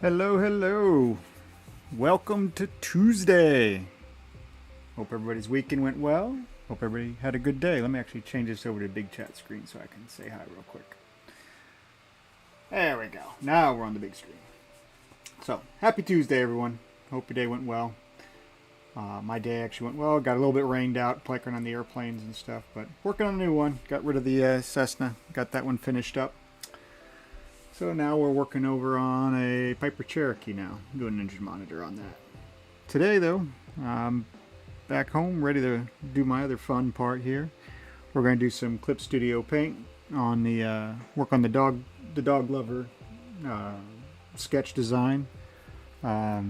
Hello, hello. Welcome to Tuesday. Hope everybody's weekend went well. Hope everybody had a good day. Let me actually change this over to big chat screen so I can say hi real quick. There we go. Now we're on the big screen. So, happy Tuesday, everyone. Hope your day went well. My day actually went well. Got a little bit rained out, playing on the airplanes and stuff, but working on a new one. Got rid of the Cessna. Got that one finished up. So now we're working over on a Piper Cherokee now. Doing an engine monitor on that. Today, though, I'm back home, ready to do my other fun part here. We're going to do some Clip Studio paint on the work on the dog lover sketch design. I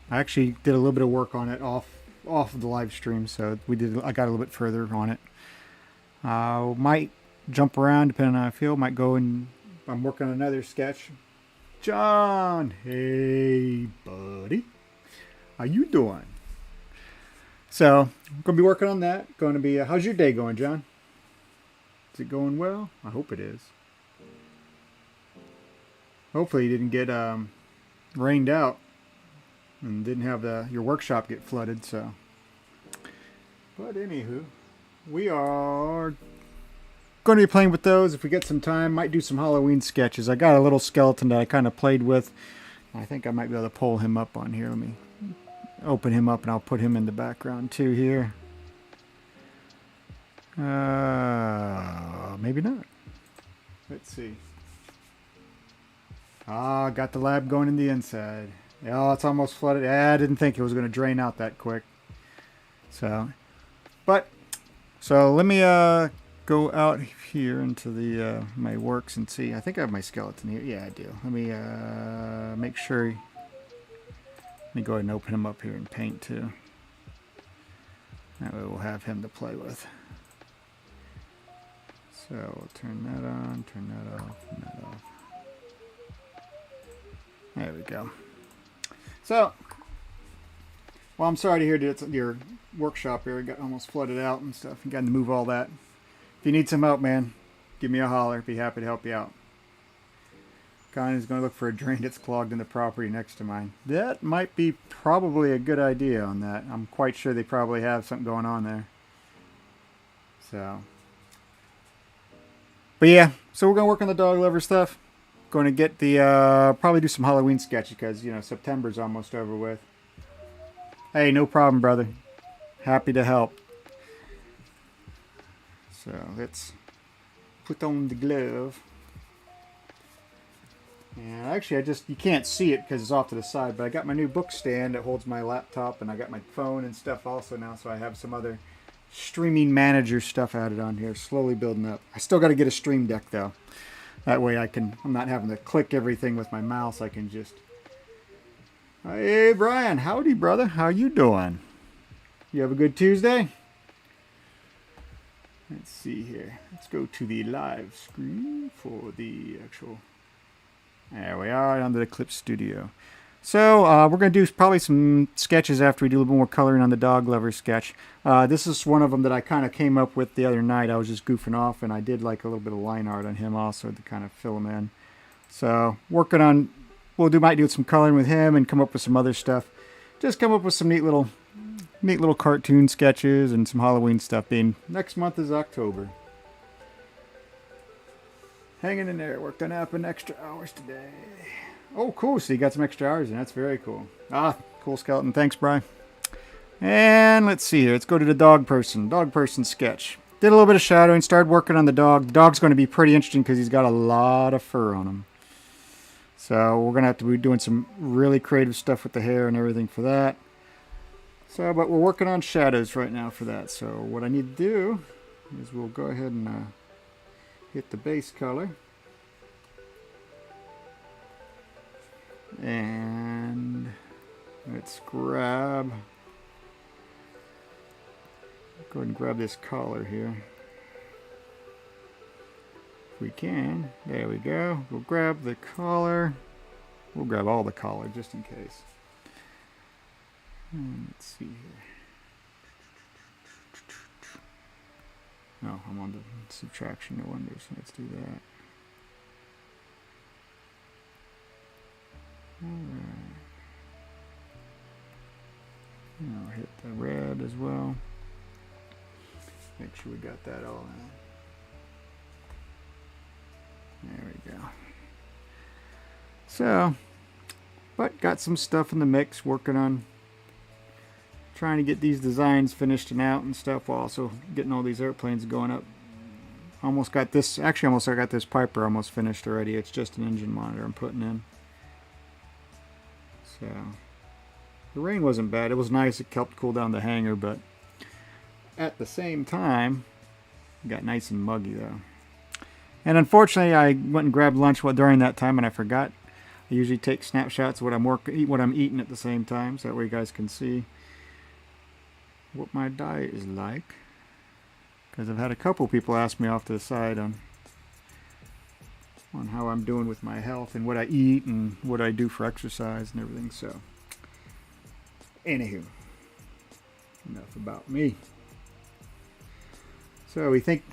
actually did a little bit of work on it off of the live stream, so I got a little bit further on it. Might jump around depending on how I feel. Might go and I'm working on another sketch. John, hey buddy, how you doing? So I'm going to be working on that. Going to be, how's your day going, John? Is it going well? I hope it is. Hopefully you didn't get rained out and didn't have your workshop get flooded. So, but anywho, we are going to be playing with those if we get some time. Might do some Halloween sketches. I got a little skeleton that I kind of played with. I think I might be able to pull him up on here. Let me open him up and I'll put him in the background too here. Maybe not. Let's see. Ah, got the lab going in the inside. Oh, it's almost flooded. I didn't think it was going to drain out that quick. So let me go out here into the my works and see. I think I have my skeleton here. Yeah, I do. Let me make sure. Let me go ahead and open him up here in paint too. That way we'll have him to play with. So we'll turn that on, turn that off, turn that off. There we go. So, well, I'm sorry to hear that your workshop area got almost flooded out and stuff. You got to move all that. If you need some help, man, give me a holler. Be happy to help you out. Connie's going to look for a drain that's clogged in the property next to mine. That might be probably a good idea on that. I'm quite sure they probably have something going on there. So, but yeah, so we're going to work on the dog lover stuff. Going to get the, probably do some Halloween sketches because, you know, September's almost over with. Hey, no problem, brother. Happy to help. So, let's put on the glove. And actually, you can't see it because it's off to the side, but I got my new book stand that holds my laptop, and I got my phone and stuff also now, so I have some other streaming manager stuff added on here, slowly building up. I still got to get a stream deck, though. That way I'm not having to click everything with my mouse. I can just... Hey, Brian. Howdy, brother. How you doing? You have a good Tuesday? Let's see here. Let's go to the live screen for the actual... There we are, under the Clip Studio. So, we're going to do probably some sketches after we do a little more coloring on the dog lover sketch. This is one of them that I kind of came up with the other night. I was just goofing off, and I did like a little bit of line art on him also to kind of fill him in. So, working on, might do some coloring with him and come up with some other stuff. Just come up with some neat little cartoon sketches and some Halloween stuff. Being next month is October. Hanging in there. Worked on up an extra hours today. Oh, cool. So you got some extra hours in. That's very cool. Ah, cool skeleton. Thanks, Brian. And let's see here. Let's go to the dog person sketch. Did a little bit of shadowing. Started working on the dog. The dog's going to be pretty interesting because he's got a lot of fur on him. So we're going to have to be doing some really creative stuff with the hair and everything for that. So, but we're working on shadows right now for that. So what I need to do is we'll go ahead and... hit the base color, and let's go ahead and grab this collar here if we can. There we go. We'll grab the collar. We'll grab all the collar just in case. And let's see here. No, I'm on the subtraction, no wonder, so let's do that. Alright. I'll hit the red as well. Make sure we got that all in. There we go. So, but got some stuff in the mix, working on trying to get these designs finished and out and stuff, while also getting all these airplanes going up. Almost got this, I got this Piper almost finished already. It's just an engine monitor I'm putting in. So, the rain wasn't bad. It was nice. It helped cool down the hangar, but at the same time, it got nice and muggy though. And unfortunately, I went and grabbed lunch during that time, and I forgot. I usually take snapshots of what I'm eating at the same time, so that way you guys can see what my diet is like. Because I've had a couple people ask me off to the side on how I'm doing with my health and what I eat and what I do for exercise and everything. So, anywho, Enough about me. So we think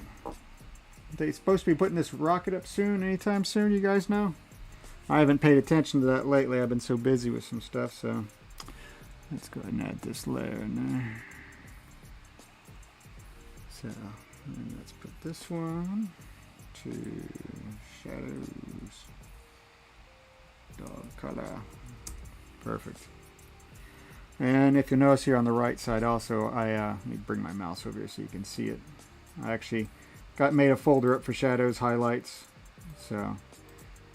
they're supposed to be putting this rocket up soon, anytime soon, you guys know? I haven't paid attention to that lately. I've been so busy with some stuff, so let's go ahead and add this layer in there. So, and let's put this one to shadows, dog color. Perfect. And if you notice here on the right side also, let me bring my mouse over here so you can see it. I actually made a folder up for shadows, highlights. So,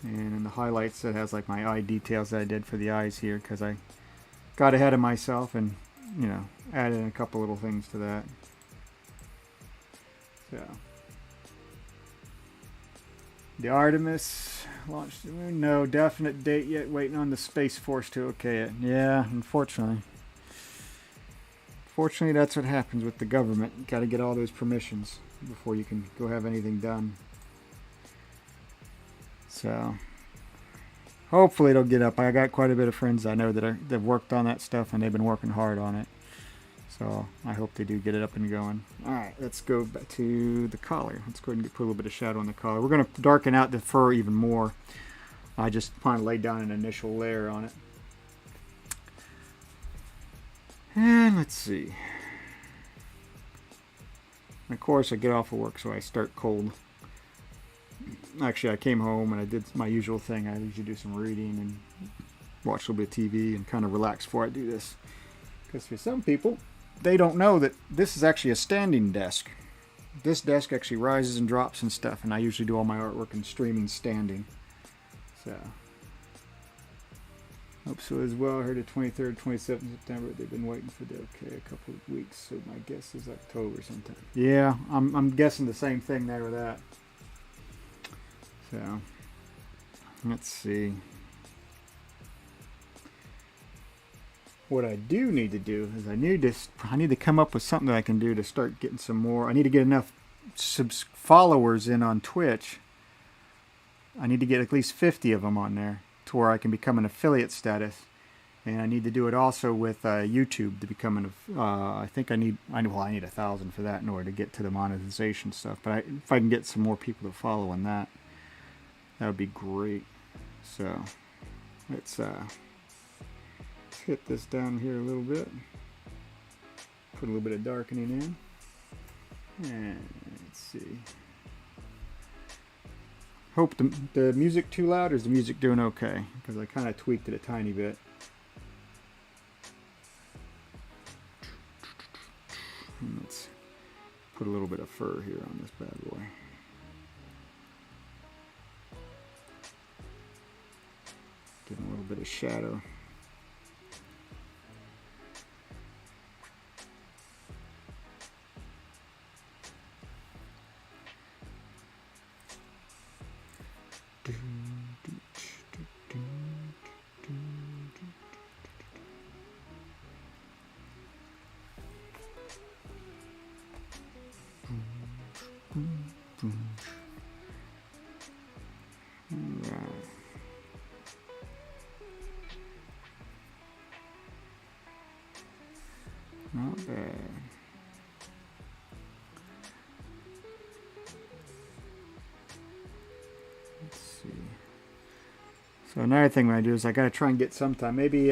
and in the highlights it has like my eye details that I did for the eyes here, because I got ahead of myself and, you know, added a couple little things to that. So, the Artemis launched the moon. No definite date yet. Waiting on the Space Force to okay it. Yeah, unfortunately. Fortunately, that's what happens with the government. You got to get all those permissions before you can go have anything done. So, hopefully it'll get up. I got quite a bit of friends I know that have worked on that stuff, and they've been working hard on it. So I hope they do get it up and going. Alright, let's go back to the collar. Let's go ahead and put a little bit of shadow on the collar. We're going to darken out the fur even more. I just kind of laid down an initial layer on it. And let's see. And of course I get off of work, so I start cold. Actually, I came home and I did my usual thing. I usually do some reading and watch a little bit of TV and kind of relax before I do this. Because for some people, they don't know that this is actually a standing desk. This desk actually rises and drops and stuff, and I usually do all my artwork and streaming standing. So, hope so as well. I heard the 23rd, 27th September. They've been waiting for the okay a couple of weeks, so my guess is October sometime. Yeah, I'm guessing the same thing there with that. So, let's see. What I do need to do is I need to come up with something that I can do to start getting some more. I need to get enough followers in on Twitch. I need to get at least 50 of them on there to where I can become an affiliate status. And I need to do it also with YouTube to become an. I think I need 1,000 for that in order to get to the monetization stuff. But if I can get some more people to follow on that, that would be great. So let's hit this down here a little bit. Put a little bit of darkening in. And let's see. Hope the music too loud, or is the music doing okay? Because I kind of tweaked it a tiny bit. And let's put a little bit of fur here on this bad boy. Give him a little bit of shadow. Not bad. Let's see. So another thing I do is I gotta try and get sometime. Maybe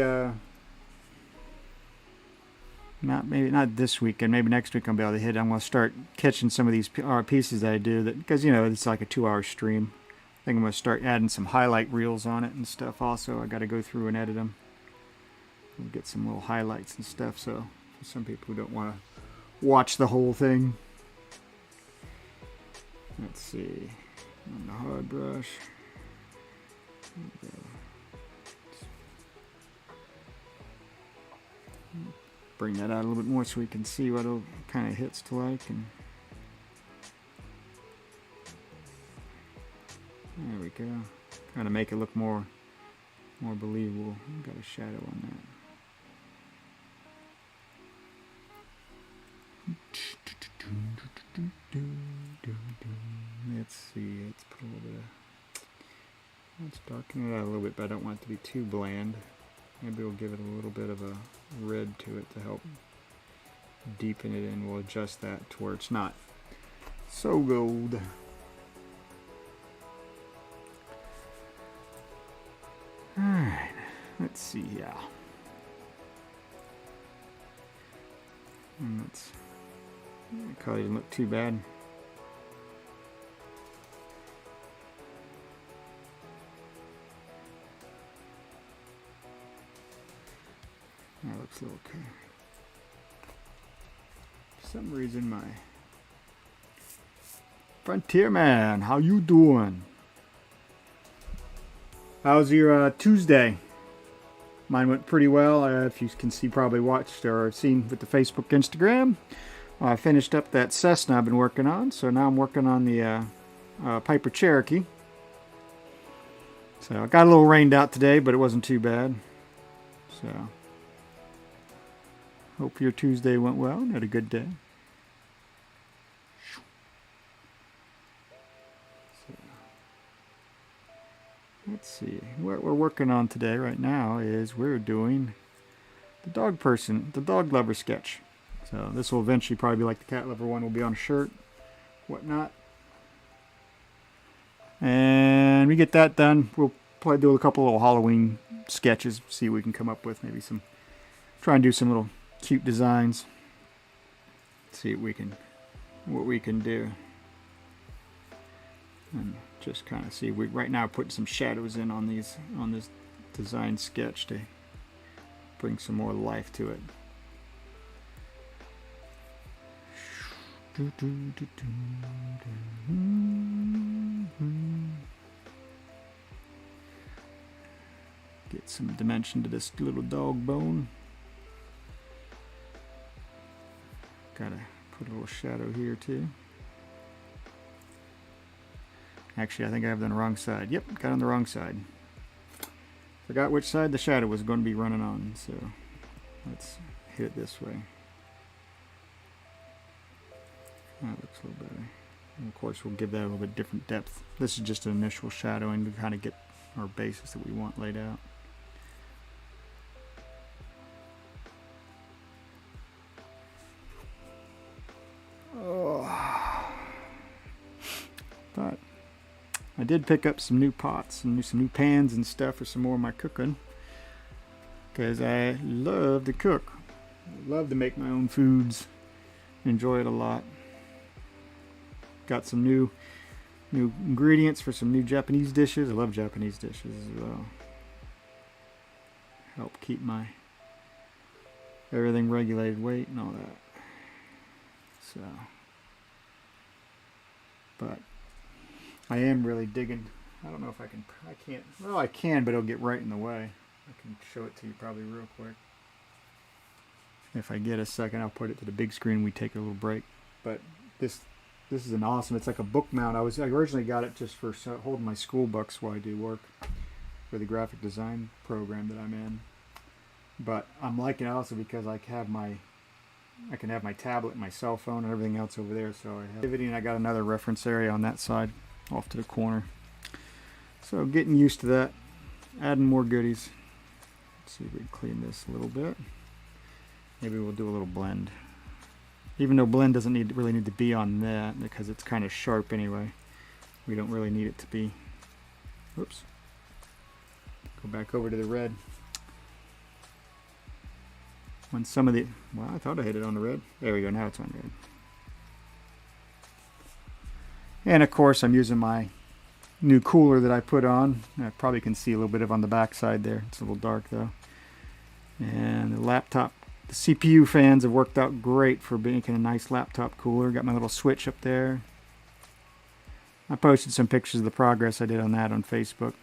not this weekend. Maybe next week I'll be able to hit. I'm gonna start catching some of these pieces that I do that, because you know it's like a 2-hour stream. I think I'm gonna start adding some highlight reels on it and stuff. Also, I gotta go through and edit them. We'll get some little highlights and stuff. So for some people who don't want to watch the whole thing. Let's see. On the hard brush. Bring that out a little bit more so we can see what it kind of hits to like. And there we go. Kind of make it look more believable. Got a shadow on that. Let's see. Let's put a little bit of. Let's darken it out a little bit, but I don't want it to be too bland. Maybe we'll give it a little bit of a red to it to help deepen it in. We'll adjust that to where it's not so gold. Alright, let's see here. The color doesn't look too bad. That looks okay. For some reason, my Frontierman, how you doing? How's your Tuesday? Mine went pretty well. If you can see, probably watched or seen with the Facebook, Instagram. I finished up that Cessna I've been working on, so now I'm working on the Piper Cherokee. So I got a little rained out today, but it wasn't too bad. So hope your Tuesday went well and had a good day. So, let's see. What we're working on today right now is we're doing the dog lover sketch. So this will eventually probably be like the cat lover one, will be on a shirt, whatnot. And we get that done, we'll probably do a couple little Halloween sketches, see what we can come up with, maybe try and do some little cute designs. See what we can do. And just kind of see, right now putting some shadows in on this design sketch to bring some more life to it. Get some dimension to this little dog bone. Gotta put a little shadow here too. Actually, I think I have it on the wrong side. Yep, got it on the wrong side. Forgot which side the shadow was going to be running on, so let's hit it this way. That looks a little better. And of course, we'll give that a little bit different depth. This is just an initial shadowing to kind of get our basis that we want laid out. Oh. But I did pick up some new pots and some new pans and stuff for some more of my cooking, because I love to cook. I love to make my own foods. Enjoy it a lot. Got some new ingredients for some new Japanese dishes. I love Japanese dishes as well. Help keep my everything regulated weight and all that. So, but I am really digging. I don't know if I can't. Well, I can, but it'll get right in the way. I can show it to you probably real quick. If I get a second, I'll put it to the big screen. We take a little break. But this is an awesome. It's like a book mount. I originally got it just for holding my school books while I do work for the graphic design program that I'm in. But I'm liking it also because I can have my tablet, my cell phone, and everything else over there. So I have activity, and I got another reference area on that side, off to the corner. So getting used to that, adding more goodies. Let's see if we can clean this a little bit. Maybe we'll do a little blend. Even though blend doesn't really need to be on that because it's kind of sharp anyway. We don't really need it to be. Whoops. Go back over to the red. When some of the, well, I thought I hit it on the red. There we go, now it's on red. And of course I'm using my new cooler that I put on. I probably can see a little bit of on the back side there. It's a little dark though. And the laptop, the CPU fans have worked out great for making a nice laptop cooler. Got my little switch up there. I posted some pictures of the progress I did on that on Facebook.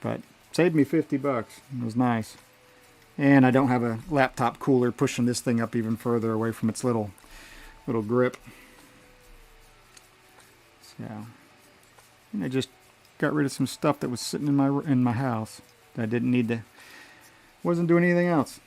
But saved me $50. It was nice. And I don't have a laptop cooler pushing this thing up even further away from its little grip. So, and I just got rid of some stuff that was sitting in my house that I didn't need to. Wasn't doing anything else.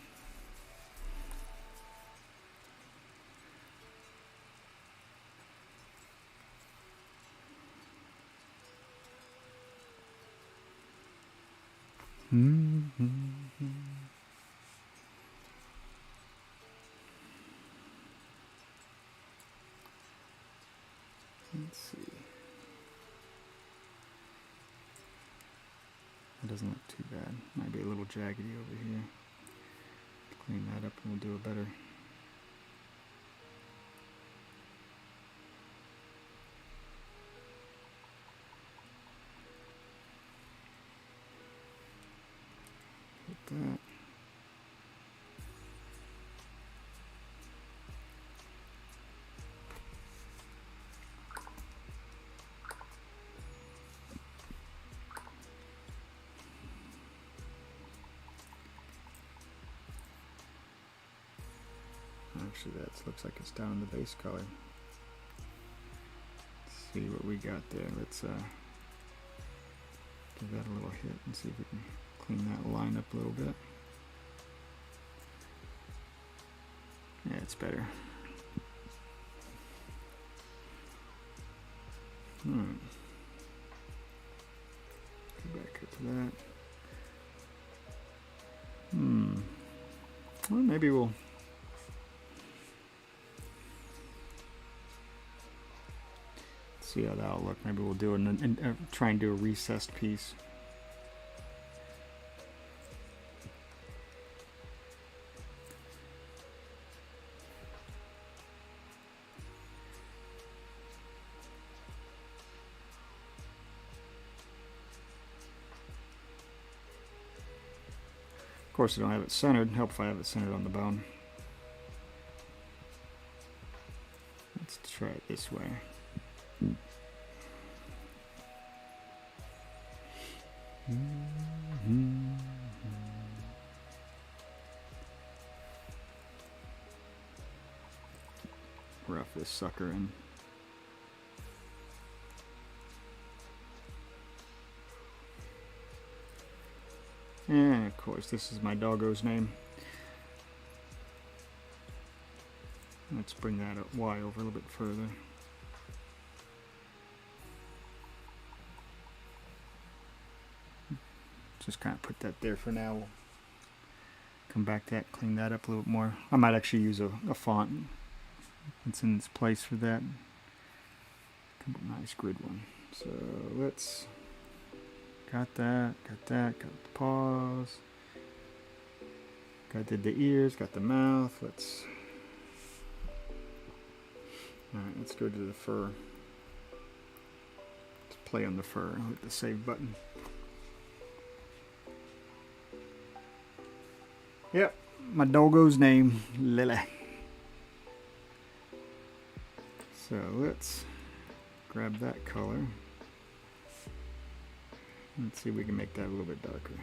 doesn't look too bad. Might be a little jaggedy over here. Clean that up and we'll do it better. Hit that. Actually, that looks like it's down in the base color. Let's see what we got there. Let's give that a little hit and see if we can clean that line up a little bit. Yeah, it's better. Go back up to that. Well, maybe we'll see how that'll look. Maybe we'll do try and do a recessed piece. Of course, I don't have it centered. Help if I have it centered on the bone. Let's try it this way. Rough this sucker in. And of course, this is my doggo's name. Let's bring that up Y over a little bit further. Just kind of put that there for now. We'll come back to that, clean that up a little bit more. I might actually use a font that's in its place for that. A nice grid one. So let's, got that, got the paws, got the ears, got the mouth. Let's, alright, let's go to the fur. Let's play on the fur. I'll hit the save button. Yep, my doggo's name, Lily. So let's grab that color. Let's see if we can make that a little bit darker.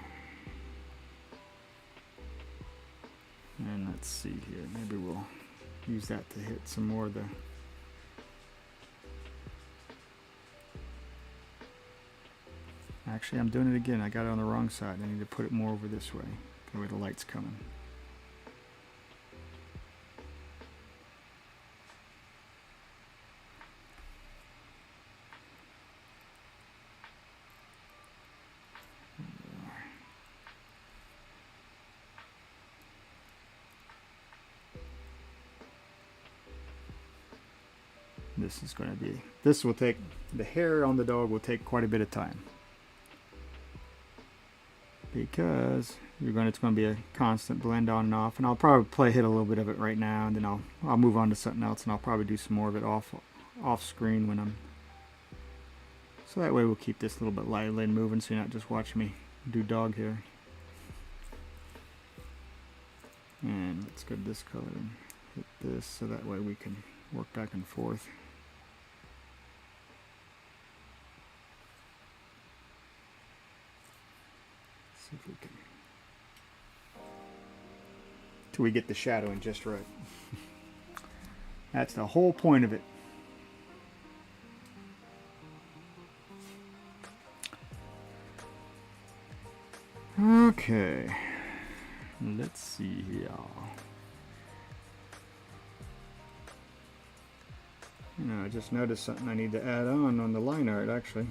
And let's see here, maybe we'll use that to hit some more of the Actually, I'm doing it again. I got it on the wrong side. I need to put it more over this way, the way the light's coming. This is going to be, this will take, the hair on the dog will take quite a bit of time, because it's going to be a constant blend on and off, and I'll probably hit a little bit of it right now, and then I'll move on to something else, and I'll probably do some more of it off screen when I'm, so that way we'll keep this a little bit lively and moving, so you're not just watching me do dog hair. And let's go to this color and hit this, so that way we can work back and forth. See if we can, till we get the shadowing just right. That's the whole point of it. Okay, let's see here. I just noticed something I need to add on the line art, actually.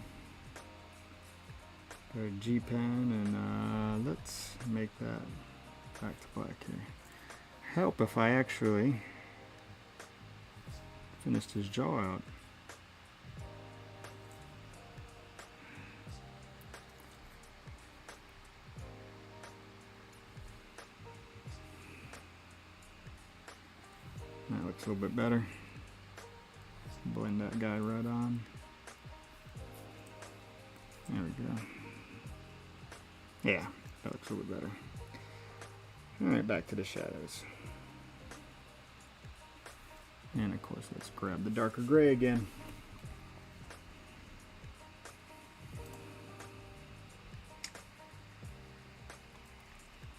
Go to G-Pen, and let's make that back to black here. Help if I actually finished his jaw out. looks a little bit better. Blend that guy right on. There we go. Yeah, that looks a little bit better. Alright, back to the shadows. And of course, let's grab the darker gray again.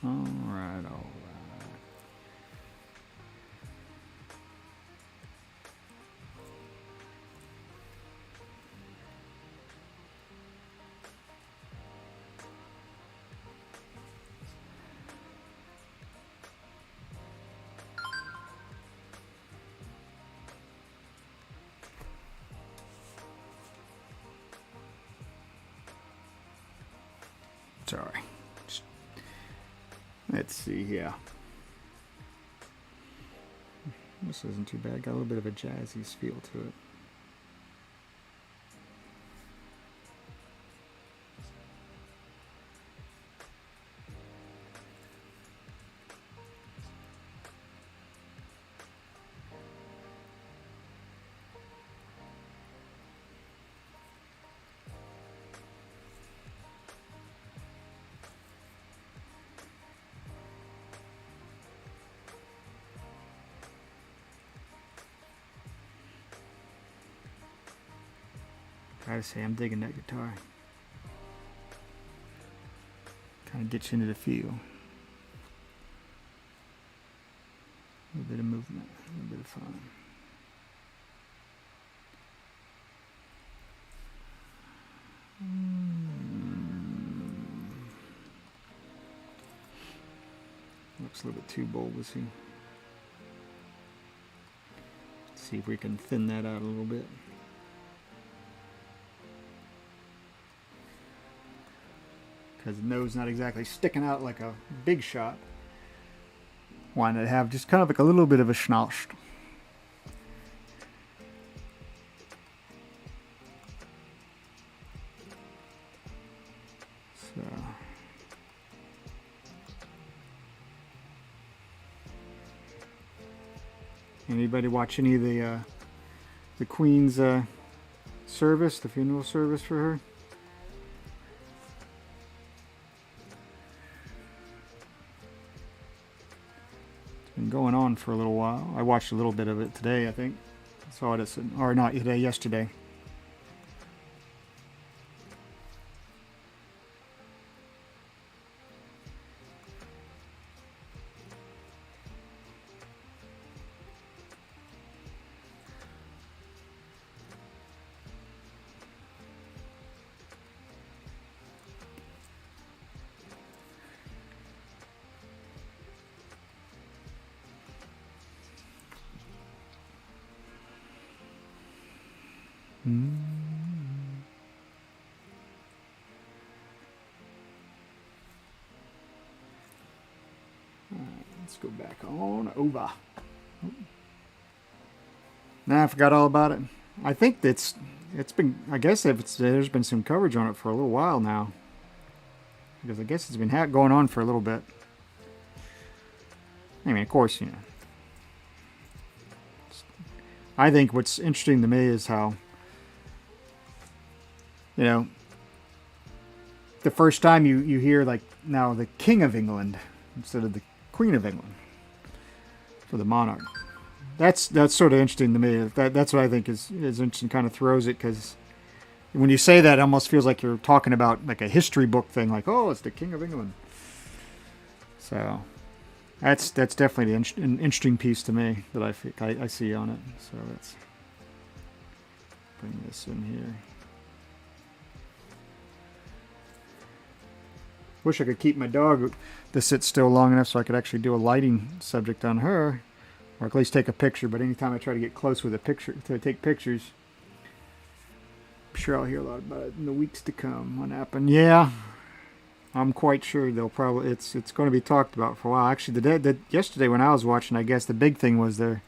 Alright, alright. Sorry. Let's see here. This isn't too bad. Got a little bit of a jazzy feel to it. Gotta say, I'm digging that guitar. Kind of gets you into the feel. A little bit of movement, a little bit of fun. Looks a little bit too bold, let's see. Let's see if we can thin that out a little bit. Because the nose not exactly sticking out like a big shot. Wanted to have just kind of like a little bit of a schnauz. So. Anybody watch any of the Queen's service, the funeral service for her? Been going on for a little while. I watched a little bit of it today, I think. Saw it, or not today, yesterday. Let's go back on over. Now I forgot all about it. I think it's been, I guess there's been some coverage on it for a little while now. Because I guess it's been going on for a little bit. I mean, of course, you know. I think what's interesting to me is how, you know, the first time you hear, like, now the King of England instead of the Queen of England for the monarch. That's sort of interesting to me. That's what I think is interesting, kind of throws it, because when you say that, it almost feels like you're talking about like a history book thing, like, oh, it's the King of England. So that's definitely an interesting piece to me that I see on it. So let's bring this in here. Wish I could keep my dog to sit still long enough so I could actually do a lighting subject on her, or at least take a picture. But anytime I try to get close with a picture to take pictures, I'm sure I'll hear a lot about it in the weeks to come. What happened? Yeah, I'm quite sure they'll probably it's going to be talked about for a while. Actually, yesterday when I was watching, I guess the big thing was I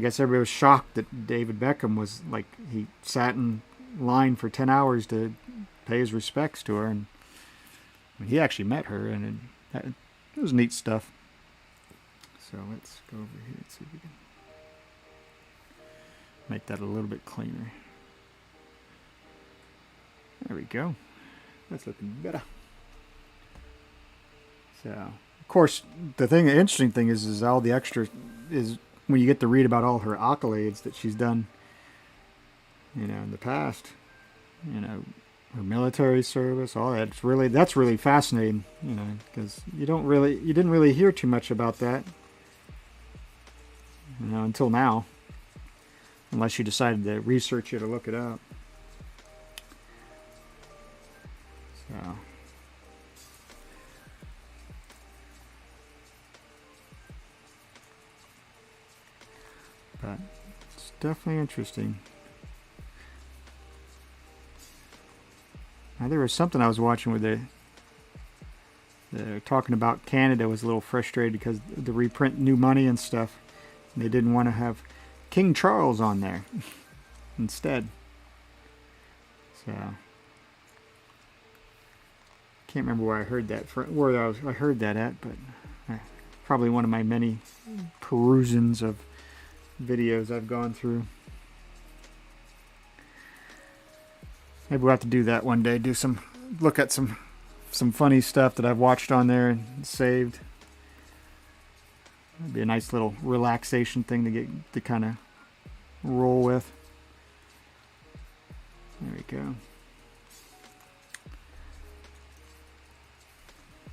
guess everybody was shocked that David Beckham was, like, he sat in line for 10 hours to pay his respects to her, and he actually met her, and it was neat stuff. So let's go over here and see if we can. Make that a little bit cleaner. There we go. That's looking better. So, of course, the interesting thing is all the extra is when you get to read about all her accolades that she's done, in the past, her military service, all that. That's really fascinating, because you didn't really hear too much about that, until now, unless you decided to research it or look it up. So. But it's definitely interesting. Now, there was something I was watching where they're talking about Canada was a little frustrated because the reprint new money and stuff. And they didn't want to have King Charles on there instead. So can't remember where I heard that I heard that at, but probably one of my many perusings of videos I've gone through. Maybe we'll have to do that one day. Look at some funny stuff that I've watched on there and saved. It'd be a nice little relaxation thing to kind of roll with. There we go.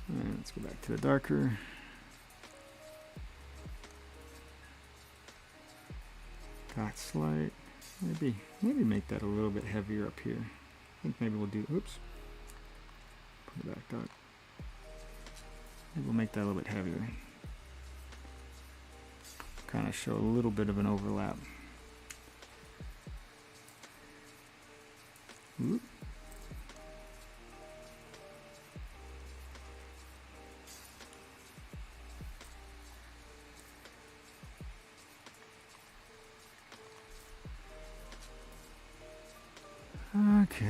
And let's go back to the darker. Got slight. Maybe make that a little bit heavier up here. I think maybe we'll do. Oops. Put it back up. Maybe we'll make that a little bit heavier. Kind of show a little bit of an overlap. Oop. Okay.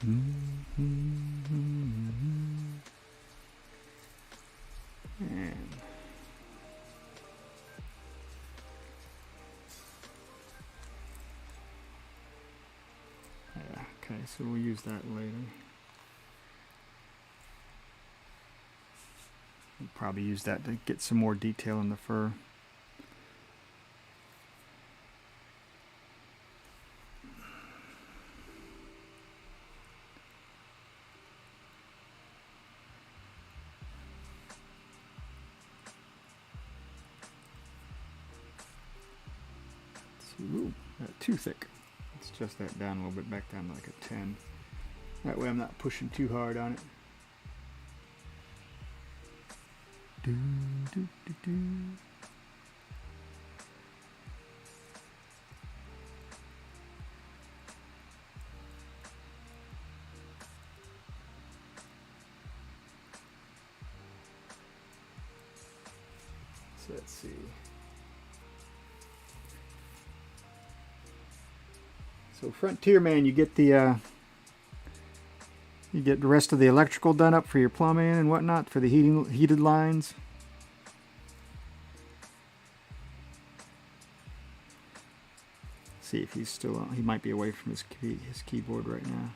And yeah, okay, so we'll use that later. We'll probably use that to get some more detail in the fur. Ooh, too thick. Let's adjust that down a little bit, back down to like a 10. That way I'm not pushing too hard on it. Do, do, do, do. So let's see. So Frontier Man, you get the rest of the electrical done up for your plumbing and whatnot for the heated lines. See if he's still on. He might be away from his keyboard right now.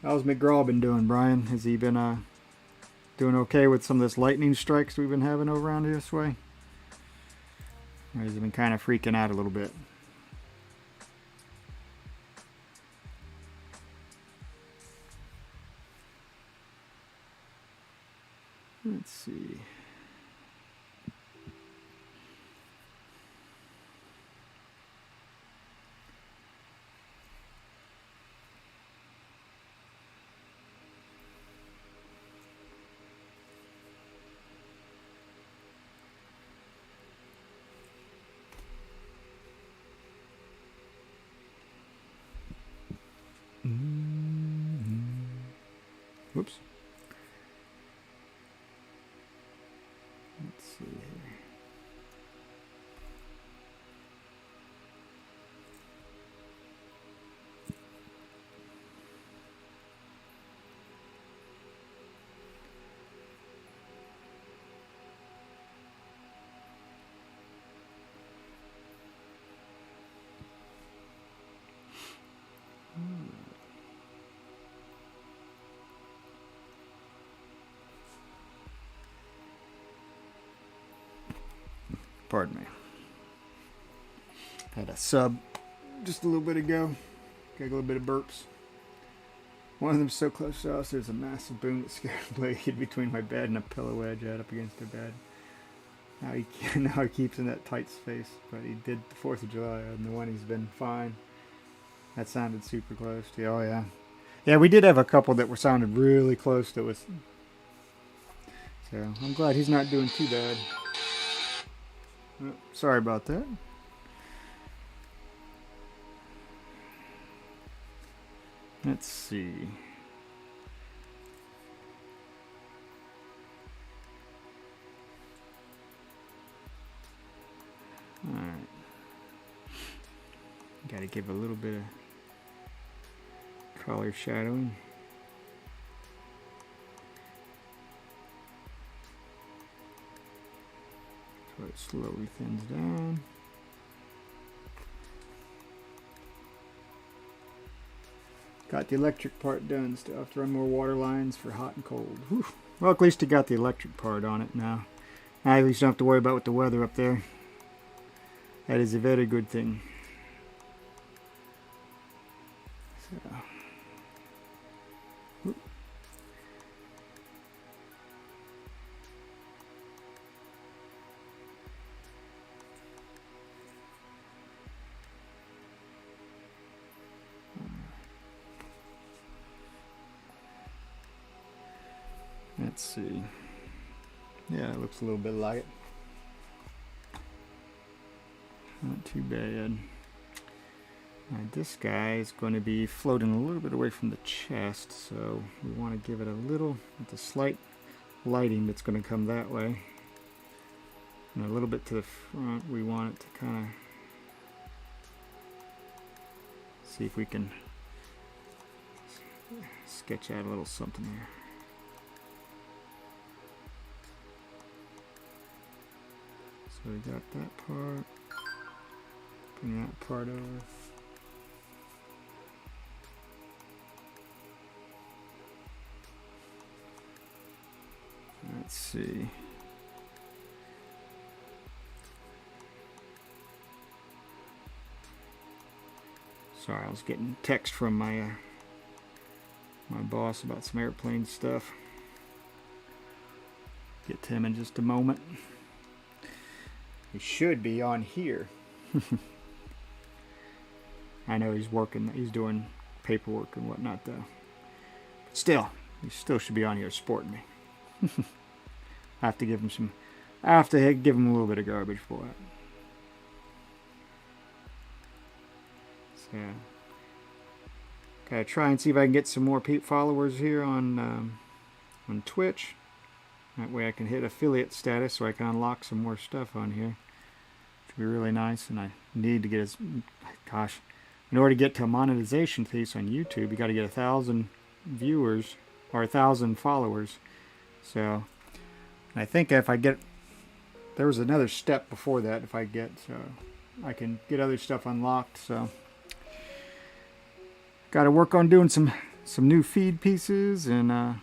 How's McGraw been doing, Brian? Has he been doing okay with some of this lightning strikes we've been having over around this way? Or has he been kind of freaking out a little bit? Let's see. Whoops. Let's see here. Pardon me. Had a sub just a little bit ago. Got a little bit of burps. One of them's so close to us, there's a massive boom that scared a blade between my bed and a pillow wedge I had up against the bed. Now he keeps in that tight space, but he did the 4th of July, and the one he's been fine. That sounded super close to you. Oh yeah. Yeah, we did have a couple that were sounded really close that was... So, I'm glad he's not doing too bad. Oh, sorry about that. Let's see. Alright. Gotta give a little bit of color shadowing. So it slowly thins down. Got the electric part done. Still have to run more water lines for hot and cold. Whew. Well, at least you got the electric part on it now. Now at least you don't have to worry about with the weather up there. That is a very good thing. So. Whoop. Let's see. Yeah, it looks a little bit like it. Not too bad. Now this guy is going to be floating a little bit away from the chest, so we want to give it a little, with a slight lighting that's going to come that way. And a little bit to the front, we want it to kind of see if we can sketch out a little something here. So we got that part. Bring that part over. Let's see. Sorry, I was getting text from my my boss about some airplane stuff. Get to him in just a moment. He should be on here. I know he's working, he's doing paperwork and whatnot though. But still, he still should be on here supporting me. I have to give him some, I have to give him a little bit of garbage for it. So, gotta try and see if I can get some more followers here on Twitch. That way I can hit affiliate status so I can unlock some more stuff on here. Which would be really nice, and I need to get as, gosh, in order to get to a monetization piece on YouTube, you got to get 1,000 viewers or 1,000 followers. So, I think if I get, there was another step before that. If I get, so I can get other stuff unlocked. So, got to work on doing some new feed pieces, and I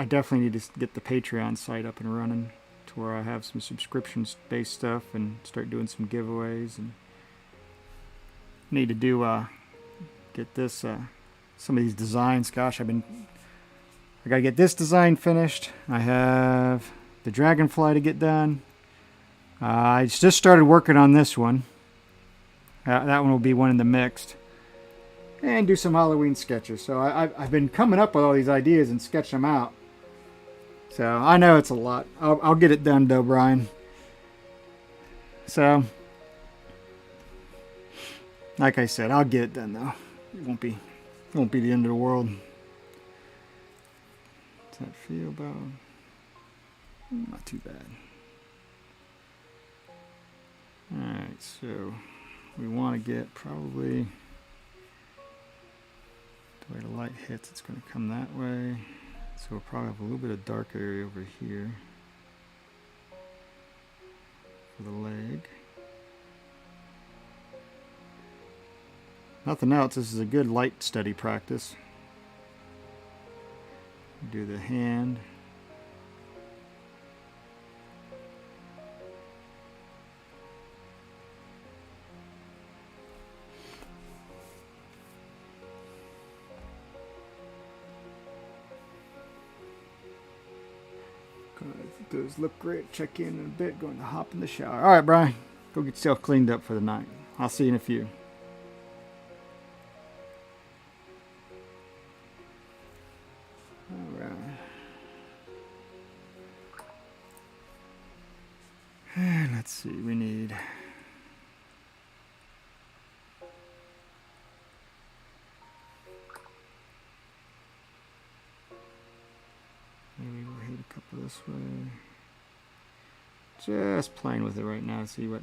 definitely need to get the Patreon site up and running to where I have some subscription-based stuff and start doing some giveaways, and need to do get this some of these designs. Gosh, I gotta get this design finished. I have the dragonfly to get done. I just started working on this one. That one will be one in the mixed. And do some Halloween sketches. So I've been coming up with all these ideas and sketching them out. So I know it's a lot. I'll get it done though, Brian. So, like I said, I'll get it done though. It won't be the end of the world. Does that feel about? Not too bad. Alright, so we want to get probably the way the light hits, it's going to come that way. So we'll probably have a little bit of dark area over here for the leg. Nothing else, this is a good light study practice. Do the hand. Do the those look great. Check in a bit. Going to hop in the shower. All right, Brian. Go get yourself cleaned up for the night. I'll see you in a few. All right. And let's see. We need... Maybe we'll hit a couple this way. Just playing with it right now to see what...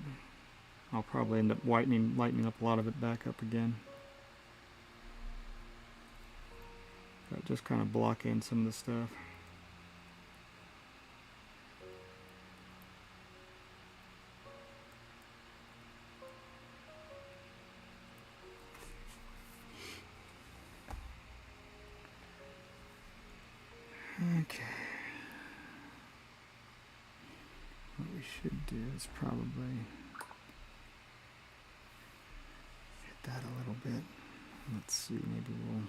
I'll probably end up lightening up a lot of it back up again. But just kind of block in some of the stuff. Okay. What we should do is probably hit that a little bit. Let's see, maybe we'll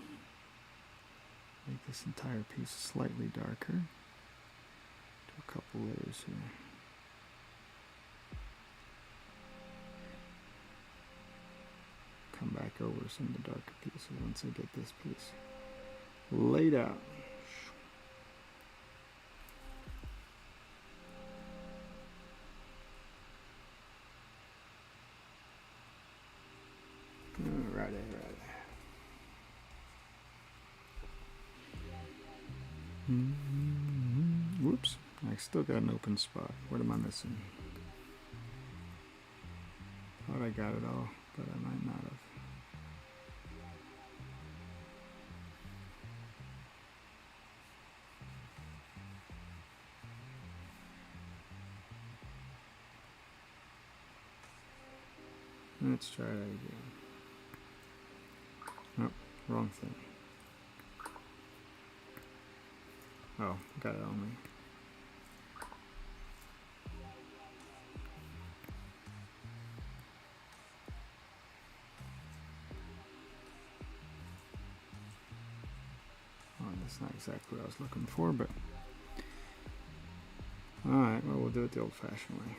make this entire piece slightly darker. Do a couple layers here. Come back over some of the darker pieces once I get this piece laid out. Alrighty. Whoops, I still got an open spot. What am I missing? Thought I got it all, but I might not have. Let's try that again. Oh, wrong thing. Oh, got it on me. Oh, that's not exactly what I was looking for, but... Alright, well, we'll do it the old-fashioned way.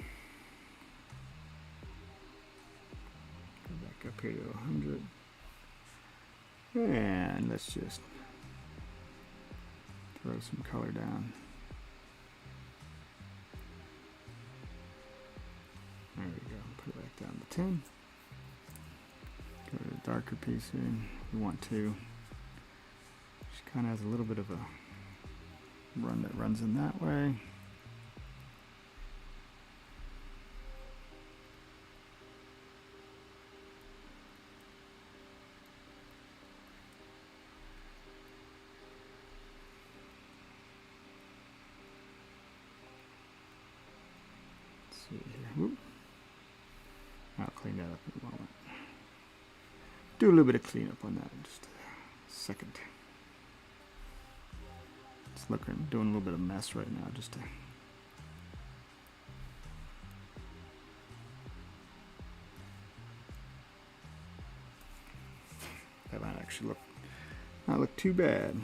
Go back up here to 100. And let's just throw some color down. There we go. Put it back down to 10. Go to the darker piece here. We want to. Just kind of has a little bit of a run that runs in that way. See here. Whoop. I'll clean that up in a moment. Do a little bit of cleanup on that in just a second. Just looking, doing a little bit of mess right now just to that might actually not look too bad.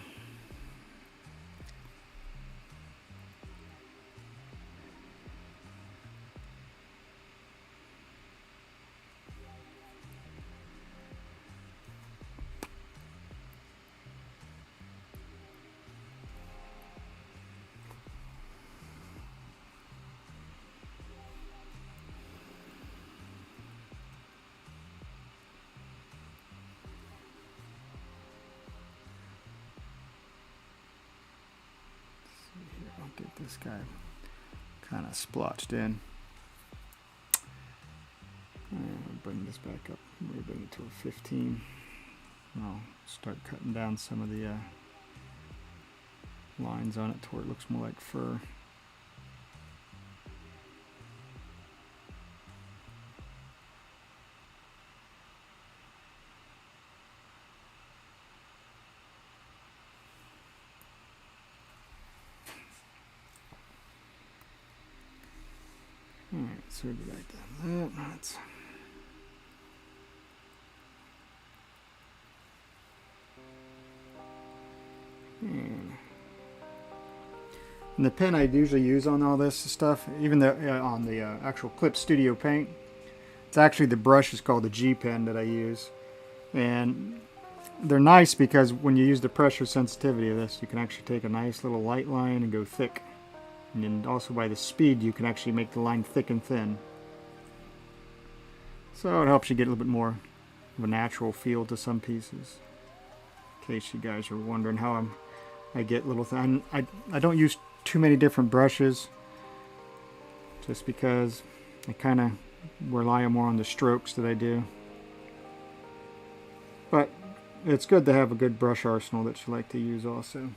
Get this guy kind of splotched in. And we'll bring this back up. We'll bring it to a 15. I'll start cutting down some of the lines on it to where it looks more like fur. Alright, so we'll be back down that. That's And the pen I usually use on all this stuff, even on the actual Clip Studio Paint, it's actually the brush is called the G pen that I use. And they're nice because when you use the pressure sensitivity of this, you can actually take a nice little light line and go thick. And then also by the speed, you can actually make the line thick and thin. So it helps you get a little bit more of a natural feel to some pieces. In case you guys are wondering how I get little things. I don't use too many different brushes, just because I kind of rely more on the strokes that I do. But it's good to have a good brush arsenal that you like to use also.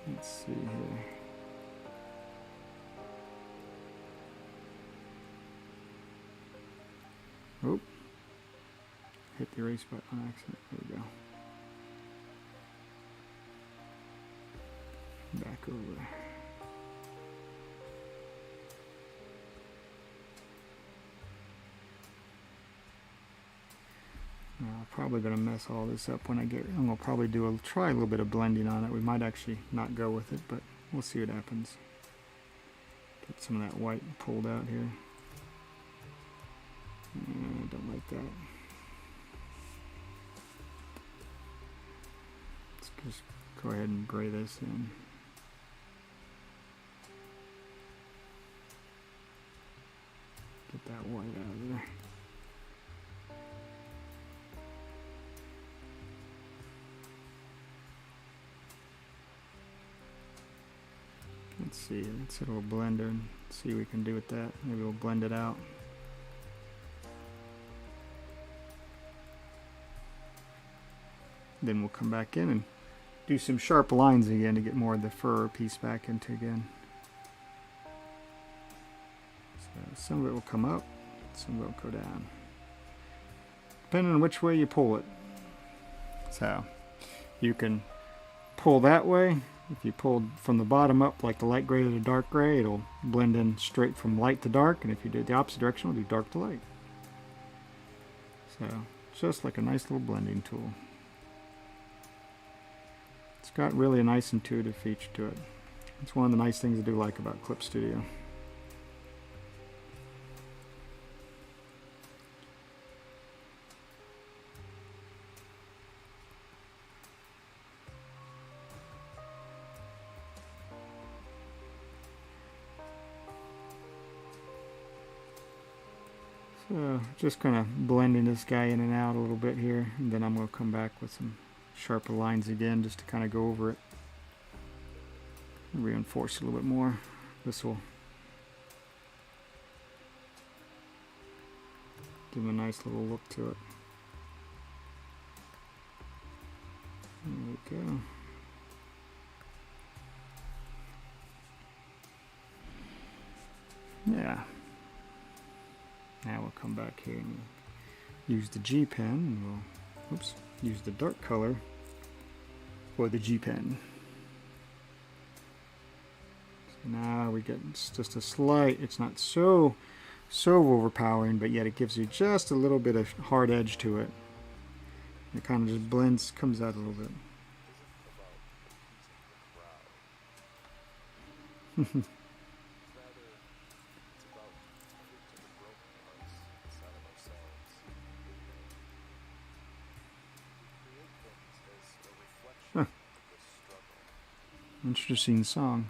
Let's see here. Oh, hit the erase button on accident. There we go. Back over. Now, I'm probably going to mess all this up when I get. I'm going to probably try a little bit of blending on it. We might actually not go with it, but we'll see what happens. Get some of that white pulled out here. I don't like that. Let's just go ahead and gray this in. Get that white out of there. Let's see, let's hit a little blender and see what we can do with that. Maybe we'll blend it out. Then we'll come back in and do some sharp lines again to get more of the fur piece back into again. So some of it will come up, some of it will go down, depending on which way you pull it. So you can pull that way. If you pulled from the bottom up, like the light gray to the dark gray, it'll blend in straight from light to dark. And if you do it the opposite direction, it'll do dark to light. So it's just like a nice little blending tool. It's got really a nice intuitive feature to it. It's one of the nice things I do like about Clip Studio. So just kind of blending this guy in and out a little bit here, and then I'm going to come back with some sharper lines again just to kind of go over it and reinforce it a little bit more. This will give a nice little look to it. There we go. Yeah. Now we'll come back here and use the G pen, and we'll use the dark color for the G pen. So now we get just a slight, it's not so overpowering, but yet it gives you just a little bit of hard edge to it. It kind of just blends, comes out a little bit. Interesting song.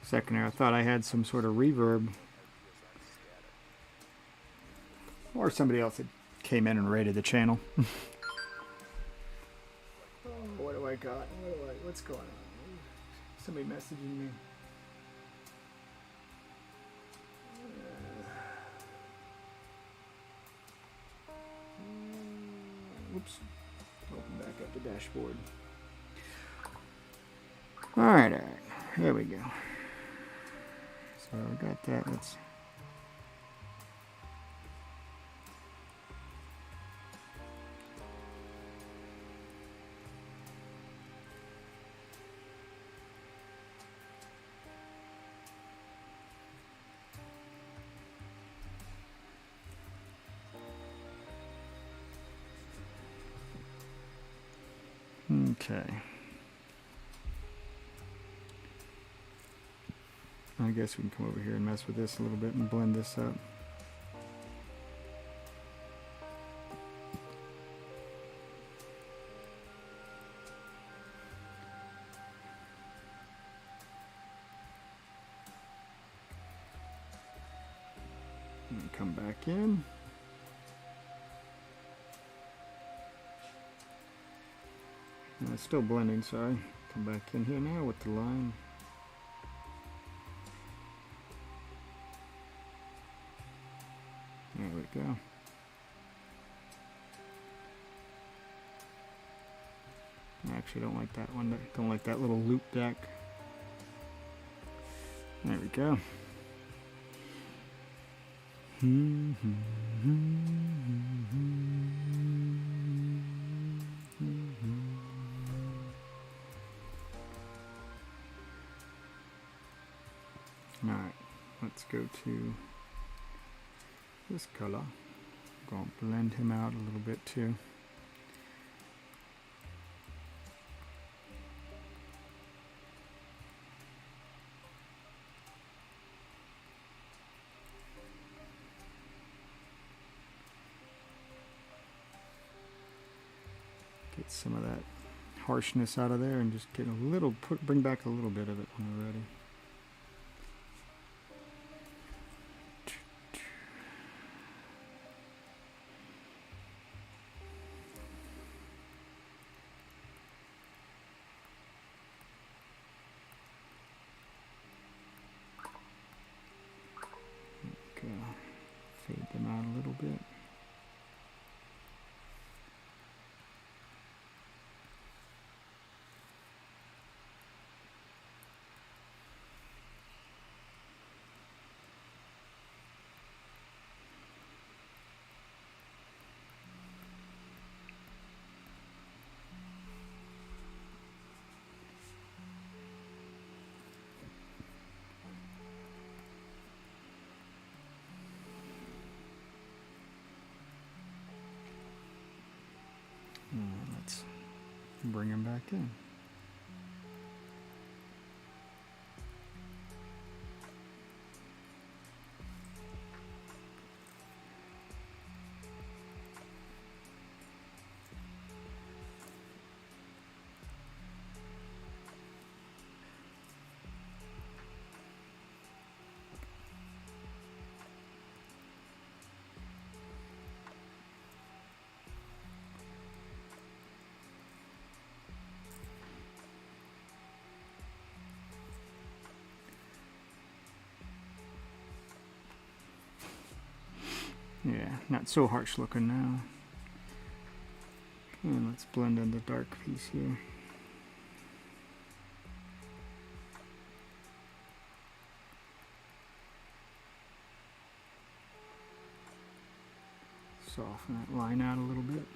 Second there, I thought I had some sort of reverb, or somebody else had came in and raided the channel. What do I got? What's going on? Somebody messaging me. Whoops. Open back up the dashboard. Alright. There we go. So I got that. Okay. I guess we can come over here and mess with this a little bit and blend this up. And come back in. And it's still blending, sorry. Come back in here now with the line. There we go. I actually don't like that one. Don't like that little loop deck. There we go. Alright, let's go to this color. Gonna blend him out a little bit too. Get some of that harshness out of there and just get a little, bring back a little bit of it when we're ready. Fade them out a little bit. Let's bring him back in. Yeah, not so harsh looking now. And let's blend in the dark piece here. Soften that line out a little bit.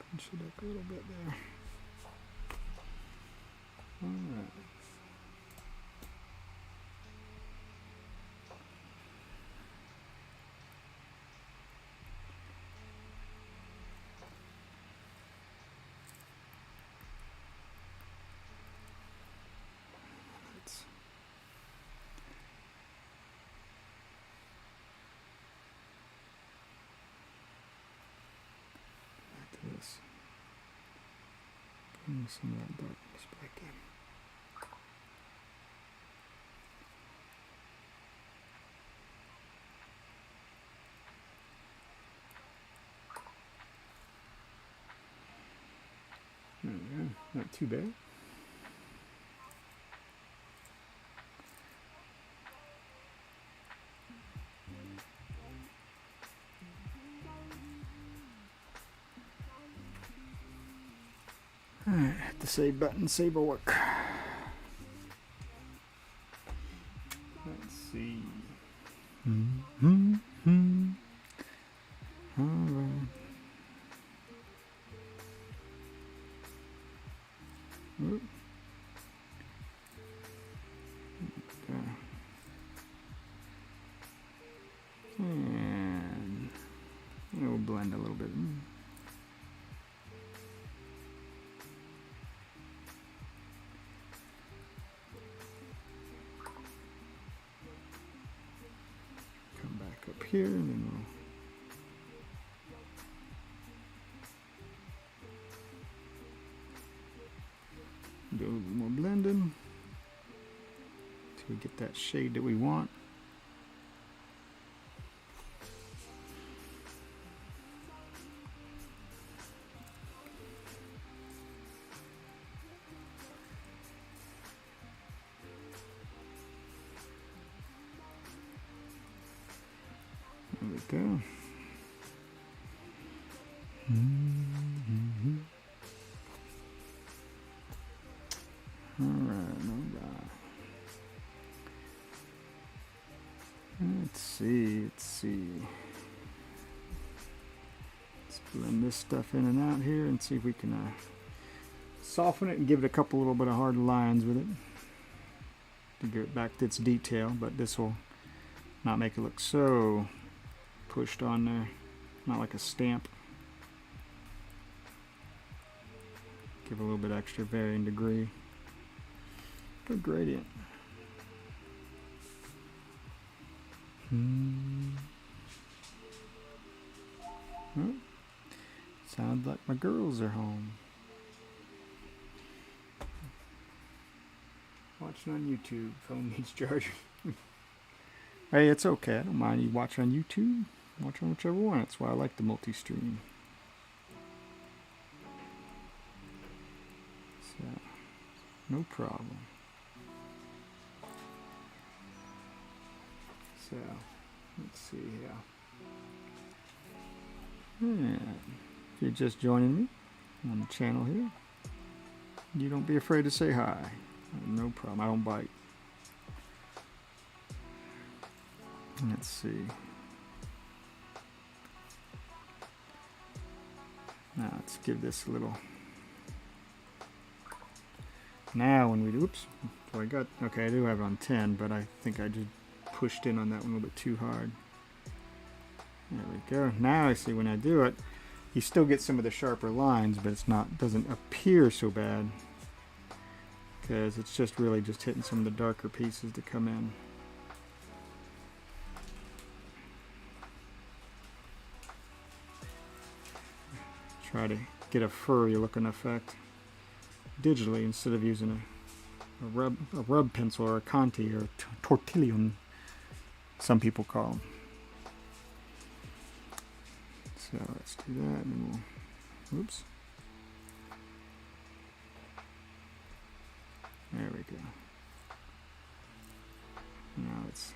Punch it up a little bit there. All right. This. Bring some of that darkness back in. There we go. Not too bad. Alright, hit the save button, save our work. Let's see. And we'll blend a little bit. Come back up here and then we'll do a little more blending till we get that shade that we want. There we go. All right. Let's see. Let's blend this stuff in and out here and see if we can soften it and give it a couple little bit of hard lines with it to get it back to its detail, but this will not make it look so pushed on there, not like a stamp. Give a little bit extra varying degree. Good gradient. Oh, sounds like my girls are home. Watching on YouTube. Phone needs charging. Hey, it's okay. I don't mind you watch on YouTube. Watch on whichever one. That's why I like the multi-stream. So, no problem. So, let's see here. And if you're just joining me on the channel here, you don't be afraid to say hi. No problem. I don't bite. Let's see. Now let's give this a little. Now when we do, oops, so I got, okay, I do have it on 10, but I think I just pushed in on that one a little bit too hard. There we go. Now I see when I do it, you still get some of the sharper lines, but it's not, doesn't appear so bad because it's just really just hitting some of the darker pieces to come in. Try to get a furry looking effect digitally instead of using a rub pencil or a Conti or a tortillon, some people call them. So let's do that and then we'll, oops. There we go. Now it's,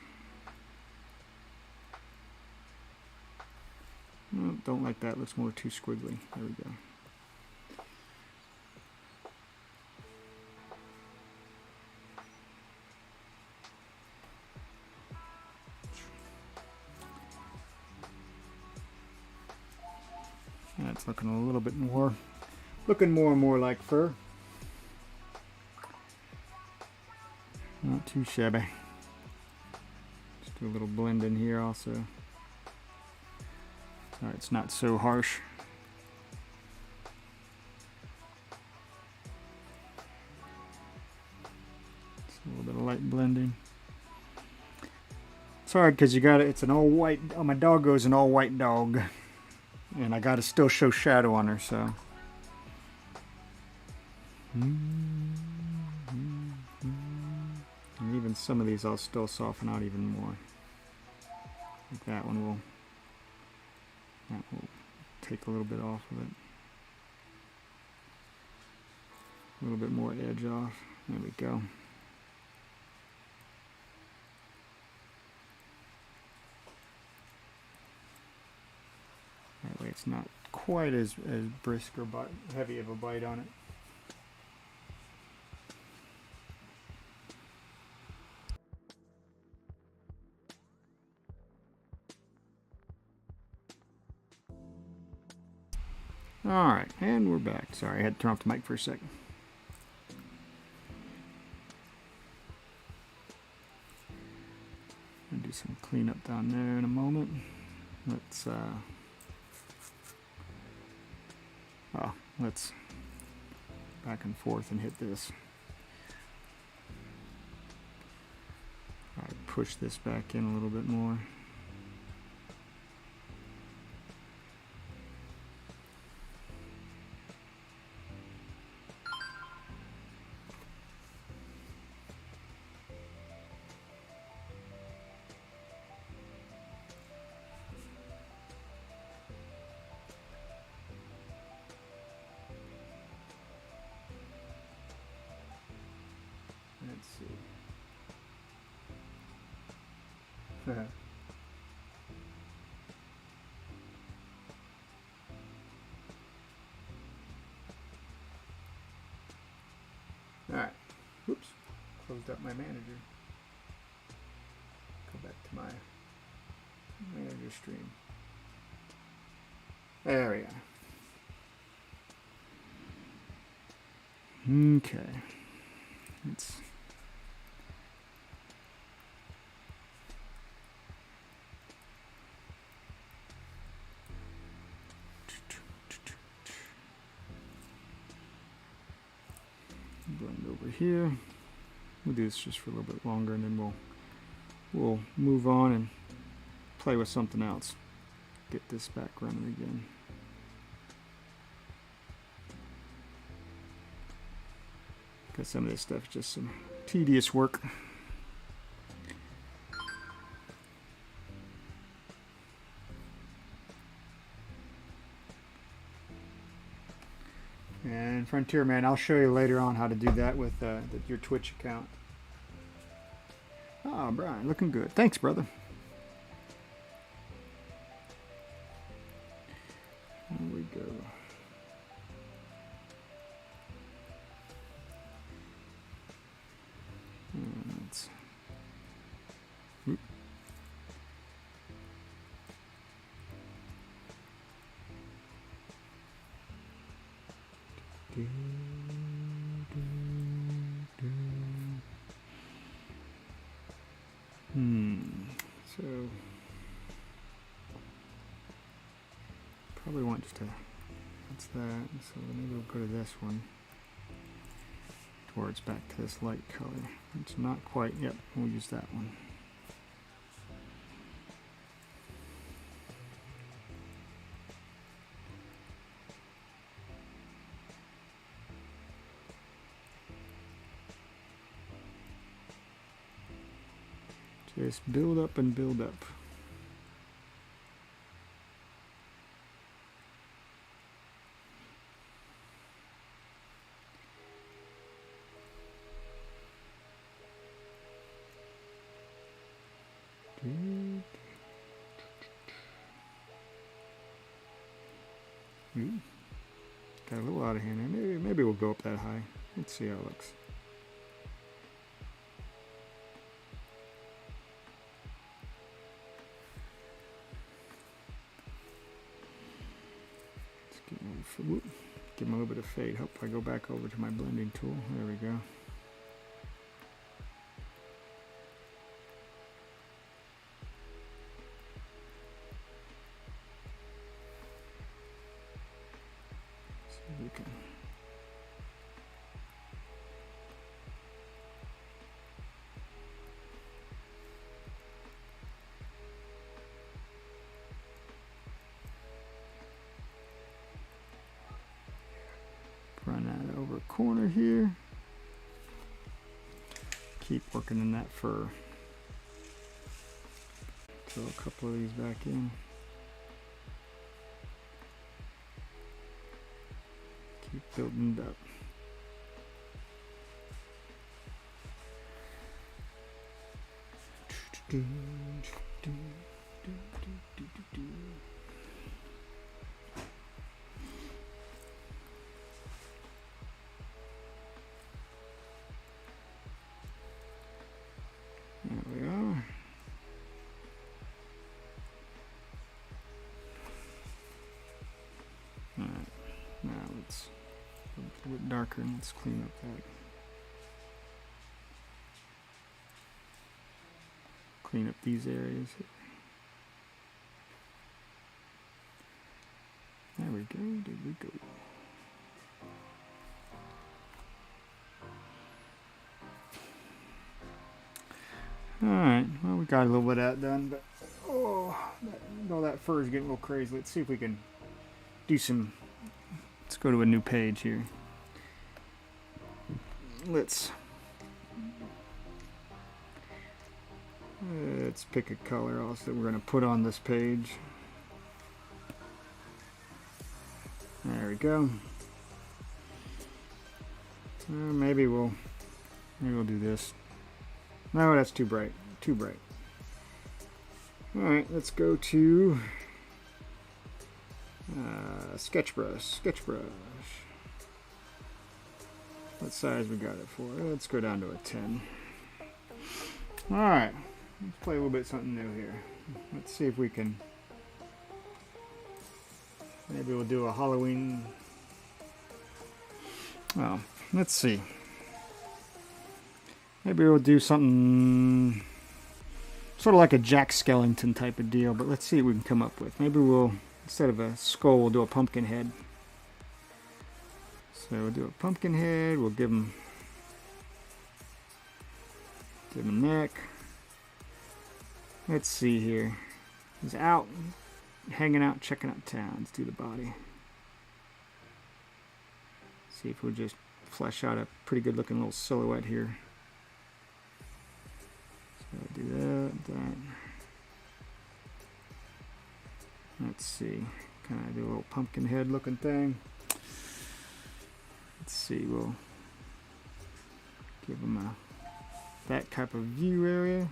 no, don't like that, looks more too squiggly. There we go. That's looking a little bit more, looking more and more like fur. Not too shabby. Just do a little blend in here also. So it's not so harsh. Just a little bit of light blending. It's hard because you got it. It's an all white. Oh, my doggo's an all white dog, and I got to still show shadow on her. So. And even some of these I'll still soften out even more. Like that one will take a little bit off of it. A little bit more edge off. There we go. That way it's not quite as brisk or heavy of a bite on it. Alright, and we're back. Sorry, I had to turn off the mic for a second. And do some clean up down there in a moment. Let's back and forth and hit this. All right, push this back in a little bit more. Let's see. All right. Oops. Closed up my manager. Go back to my manager stream. There we are. Okay. Let's blend over here. We'll do this just for a little bit longer, and then we'll move on and play with something else. Get this back running again. Because some of this stuff is just some tedious work. And Frontier Man, I'll show you later on how to do that with your Twitch account. Oh, Brian, looking good. Thanks, brother. Here we go. And let's. Whoop. So probably want to. That's that. So maybe we'll go to this one, where it's back to this light color. It's not quite. Yep, we'll use that one. Just build up and build up. Got a little out of hand there. Maybe we'll go up that high. Let's see how it looks. Give him a little bit of fade. Hope I go back over to my blending tool. There we go. So we can run that over a corner here. Keep working in that fur. Throw a couple of these back in. Keep building it up. There we are. Alright, now let's go a little bit darker and let's clean up that clean up these areas. There we go, there we go. Alright, well, we got a little bit of that done, but all that fur is getting a little crazy. Let's see if we can do some. Let's go to a new page here. Let's pick a color also that we're going to put on this page. There we go. Maybe we'll do this. No, that's too bright. Too bright. Alright, let's go to sketch brush. What size we got it for? Let's go down to a 10. Alright, let's play a little bit something new here. Let's see if we can. Maybe we'll do a Halloween. Oh, let's see. Maybe we'll do something sort of like a Jack Skellington type of deal, but let's see what we can come up with. Maybe we'll, instead of a skull, we'll do a pumpkin head. So we'll do a pumpkin head, we'll give him a neck. Let's see here. He's out, hanging out, checking out town. Let's do the body. See if we'll just flesh out a pretty good looking little silhouette here. Do that. Let's see. Kind of do a little pumpkin head looking thing. Let's see. We'll give him that type of view area.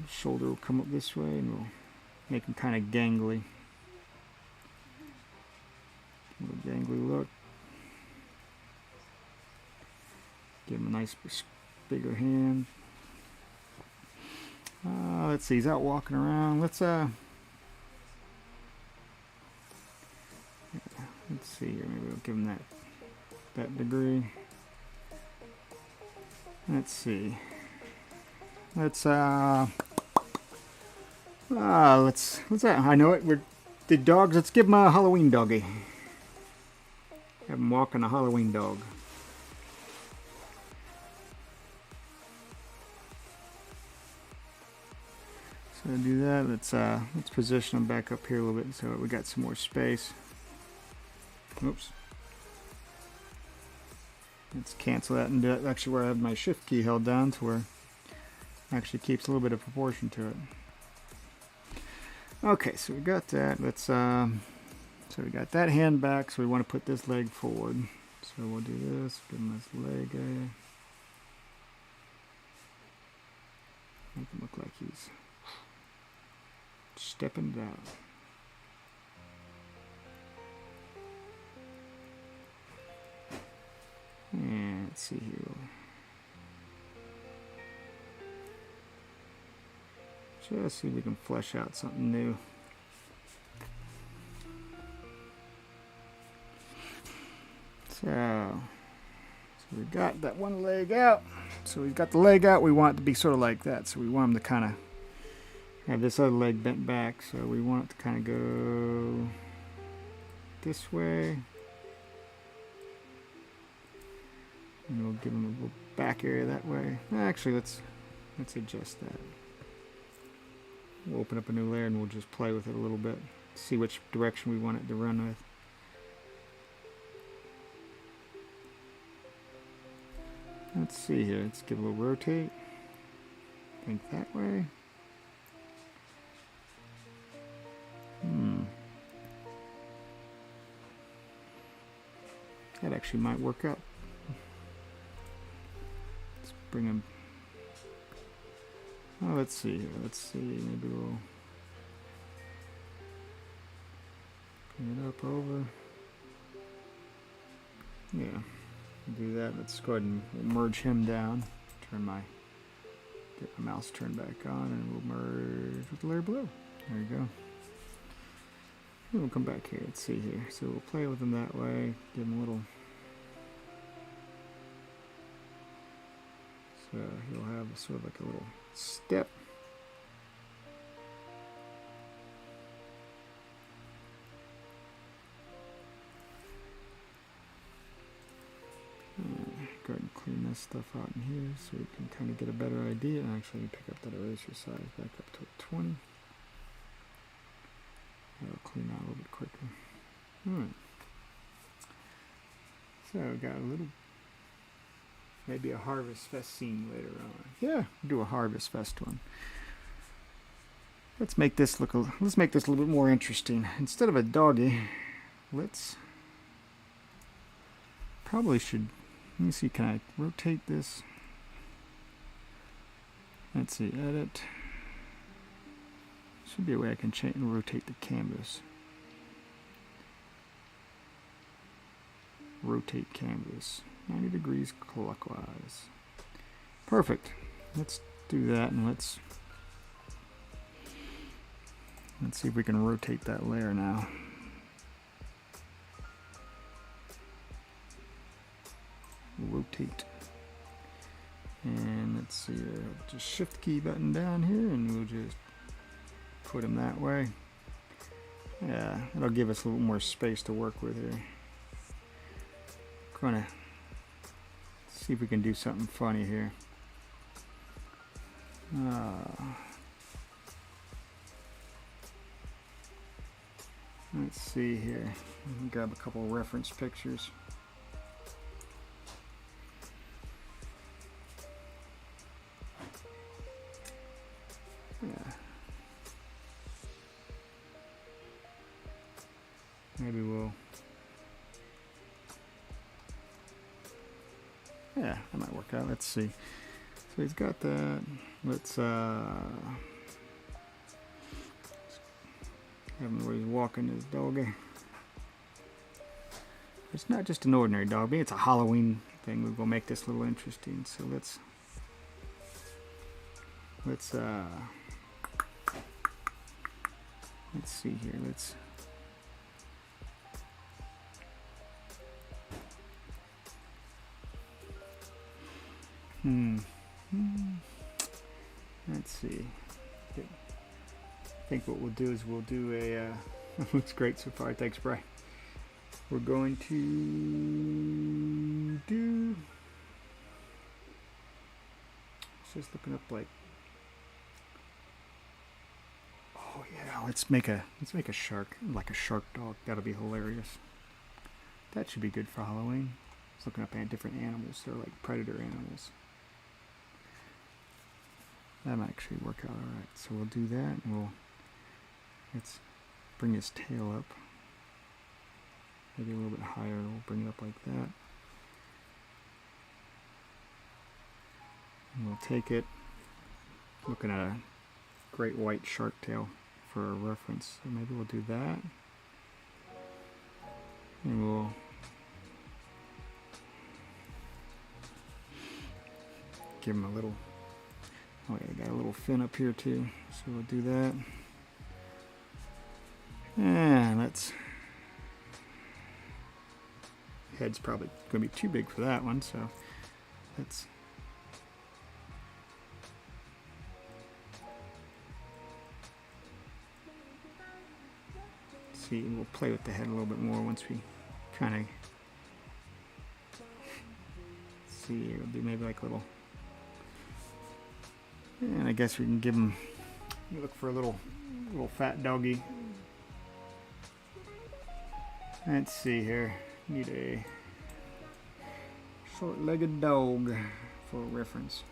Shoulder will come up this way, and we'll make him kind of gangly. A little gangly look. Give him a nice bigger hand. Let's see, he's out walking around. Let's see here. Maybe we'll give him that degree. Let's see. Let's I know it. The dogs. Let's give him a Halloween doggy. Have him walking a Halloween dog. So to do that, let's position them back up here a little bit so we got some more space. Oops. Let's cancel that and do it actually where I have my shift key held down to where it actually keeps a little bit of proportion to it. Okay, so we got that. So we got that hand back, so we want to put this leg forward. So we'll do this, give him this leg area. Make him look like he's stepping down. And let's see here. Just see if we can flesh out something new. So we got that one leg out. So we've got the leg out. We want it to be sort of like that. So we want him to kind of have this other leg bent back. So we want it to kind of go this way. And we'll give him a little back area that way. Actually, let's adjust that. We'll open up a new layer and we'll just play with it a little bit. See which direction we want it to run with. Let's see here. Let's give it a little rotate. Think that way. That actually might work out. Let's bring him. Oh, let's see here. Let's see. Maybe we'll bring it up over. Yeah. Do that. Let's go ahead and merge him down. Get my mouse turned back on, and we'll merge with the layer below. There you go. And we'll come back here. Let's see here. So we'll play with him that way. Give him a little. So he'll have sort of like a little step. Go ahead and clean this stuff out in here so we can kind of get a better idea. Actually, pick up that eraser size back up to a 20. That'll clean out a little bit quicker. So we got a little, maybe a Harvest Fest scene later on. Yeah, do a Harvest Fest one. Let's make this look let's make this a little bit more interesting. Instead of a doggy, let's probably should. Let me see. Can I rotate this? Let's see. Edit. Should be a way I can change and rotate the canvas. Rotate canvas 90 degrees clockwise. Perfect. Let's do that, and let's see if we can rotate that layer now. Rotate. And let's see, just shift key button down here, and we'll just put him that way. Yeah, it'll give us a little more space to work with here. Gonna see if we can do something funny here. Let's see here. Grab a couple of reference pictures. Yeah. Maybe we'll. Yeah, that might work out. Let's see. So he's got that. Let's have him where he's walking his doggy. It's not just an ordinary dog. Maybe it's a Halloween thing. We're gonna make this a little interesting. So let's see here. Let's see. I think what we'll do is we'll do a. Looks great so far. Thanks, Bri. We're going to do. It's just looking up like. Oh yeah, let's make a shark, like a shark dog. That'll be hilarious. That should be good for Halloween. I was looking up at different animals. They're like predator animals. That might actually work out all right. So we'll do that, and let's bring his tail up. Maybe a little bit higher. We'll bring it up like that. And we'll take it, looking at a great white shark tail for a reference. So maybe we'll do that. And we'll give him a little. Oh yeah, got a little fin up here too, so we'll do that. And head's probably going to be too big for that one, so let's see. We'll play with the head a little bit more once we kind of see. We'll do maybe like a little. And I guess we can give him, look for a little fat doggy. Let's see here. Need a short-legged dog for reference.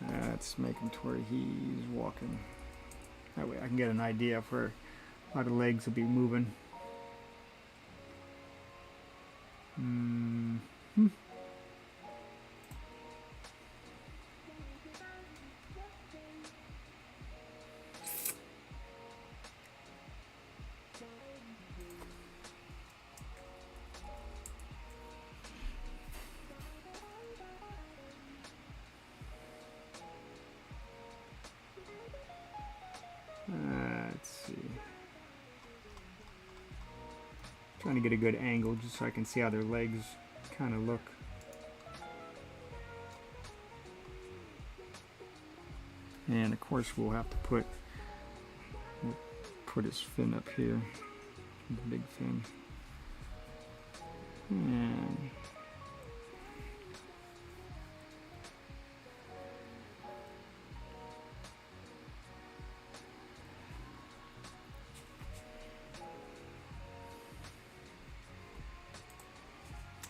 Let's make him to where he's walking. That way I can get an idea of where how the legs will be moving. Let's see. Trying to get a good angle just so I can see how their legs kind of look. And of course we'll have to put his fin up here, the big fin. And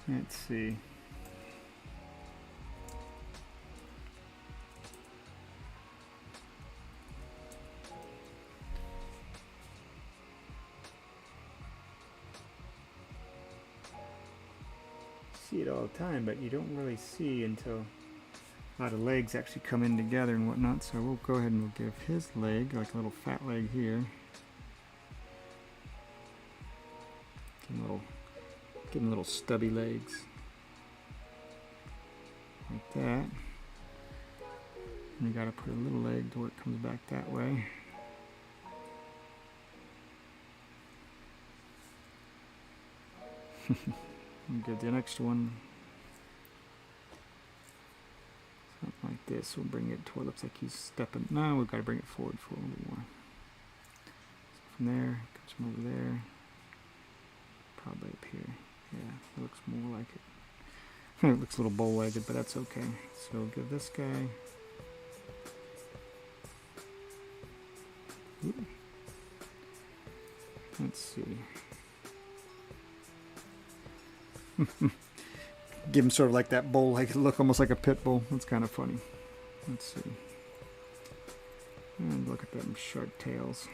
let's see. See it all the time, but you don't really see until a lot of legs actually come in together and whatnot. So we'll go ahead and we'll give his leg, like a little fat leg here. Give him little stubby legs. Like that. And you gotta put a little leg to where it comes back that way. And get the next one. Something like this. We'll bring it to where it looks like he's stepping. No, we've got to bring it forward for a little bit more. So from there, comes from over there. Probably up here. Yeah, it looks more like it. It looks a little bow-legged, but that's okay. So we'll give this guy. Ooh. Let's see. Give him sort of like that bow-legged look, almost like a pit bull. That's kind of funny. Let's see. And look at them sharp tails.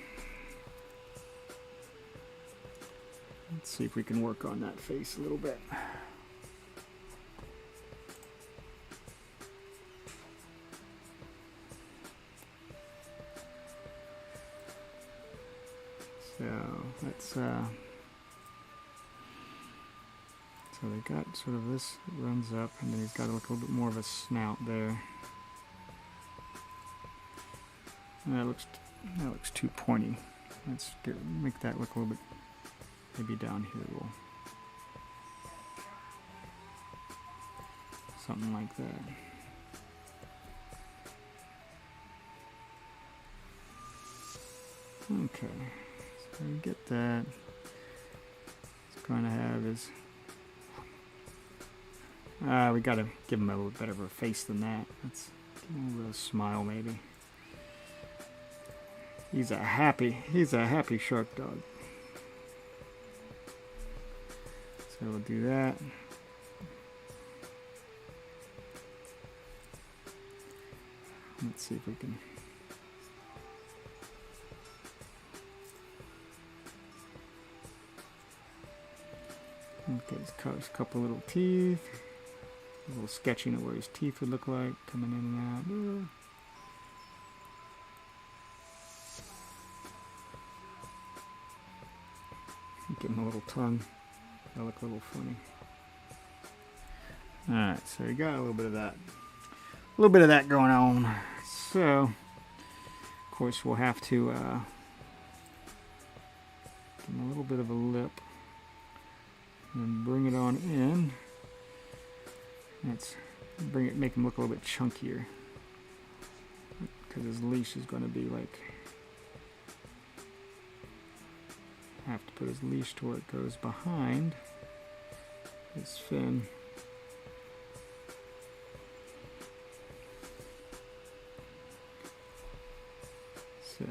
Let's see if we can work on that face a little bit. So let's so they got sort of this runs up, and then he's got like a little bit more of a snout there. That looks too pointy. Let's make that look a little bit. Maybe down here we'll something like that. Okay, so we get that. It's going to have his. We got to give him a little better of a face than that. Let's give him a little smile, maybe. He's a happy shark dog. So we'll do that. Let's see if we can. Okay, he's cut a couple little teeth. A little sketching of where his teeth would look like coming in and out. Give him a little tongue. That'll look a little funny. Alright, so you got a little bit of that. A little bit of that going on. So, of course, we'll have to give him a little bit of a lip. And bring it on in. Let's make him look a little bit chunkier. Because his leash is going to be like. Have to put his leash to where it goes behind his fin. So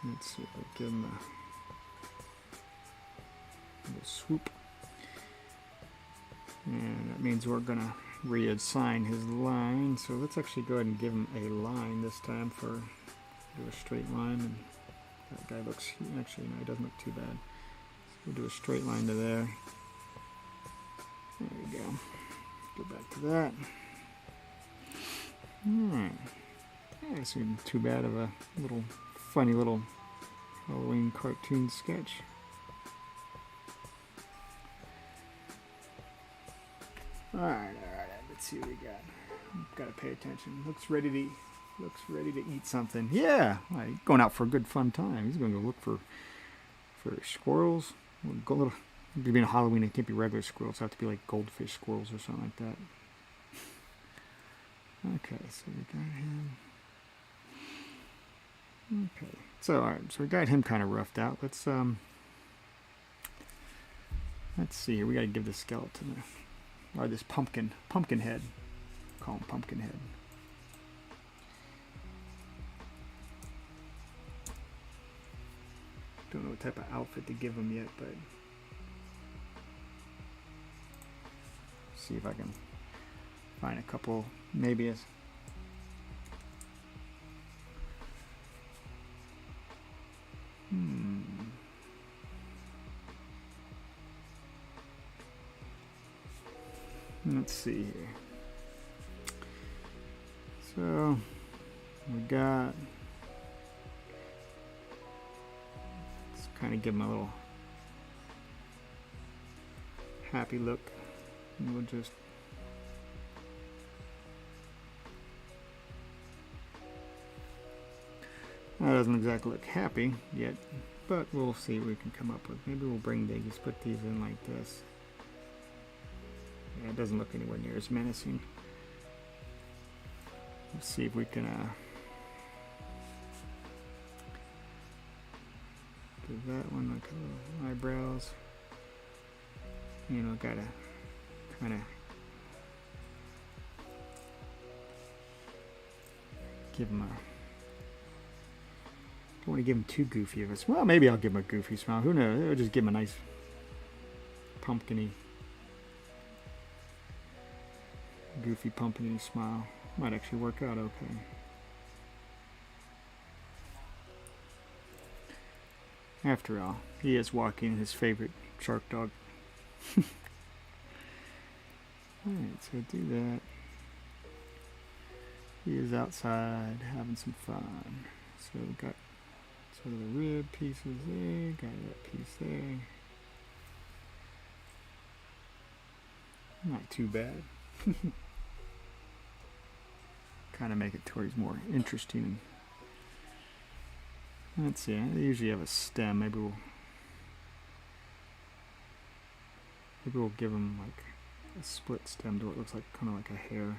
let's see if I give him a little swoop. And that means we're going to reassign his line. So let's actually go ahead and give him a line this time for do a straight line. And that guy looks, actually, no, he doesn't look too bad. So we'll do a straight line to there. There we go. Go back to that. Alright. Yeah, this isn't too bad of a little funny little Halloween cartoon sketch. Alright, let's see what we got. Gotta pay attention. Looks ready to eat something. Yeah, like going out for a good fun time. He's gonna go look for squirrels. Go little. Being a Halloween, it can't be regular squirrels. It have to be like goldfish squirrels or something like that. Okay, so we got him. Okay, so alright, so we got him kind of roughed out. Let's see here. We got to give the skeleton or this pumpkin head. Call him pumpkin head. Don't know what type of outfit to give him yet, but see if I can find a couple maybe as let's see here. So we got, let's kind of give him a little happy look, and we'll just that doesn't exactly look happy yet, but we'll see what we can come up with. Maybe we'll just put these in like this. Yeah, it doesn't look anywhere near as menacing. Let's see if we can give that one like a little eyebrows. You know, gotta kind of give him a. Don't want to give him too goofy of a smile. Well, maybe I'll give him a goofy smile. Who knows? I'll just give him a nice pumpkin-y, goofy pumpkin-y smile. Might actually work out okay. After all, he is walking his favorite shark dog. Alright, so do that. He is outside having some fun. So we got sort of the rib pieces there, got that piece there. Not too bad. Kind of make it towards more interesting. Let's see, they usually have a stem. Maybe we'll give them like a split stem to what looks like kind of like a hair.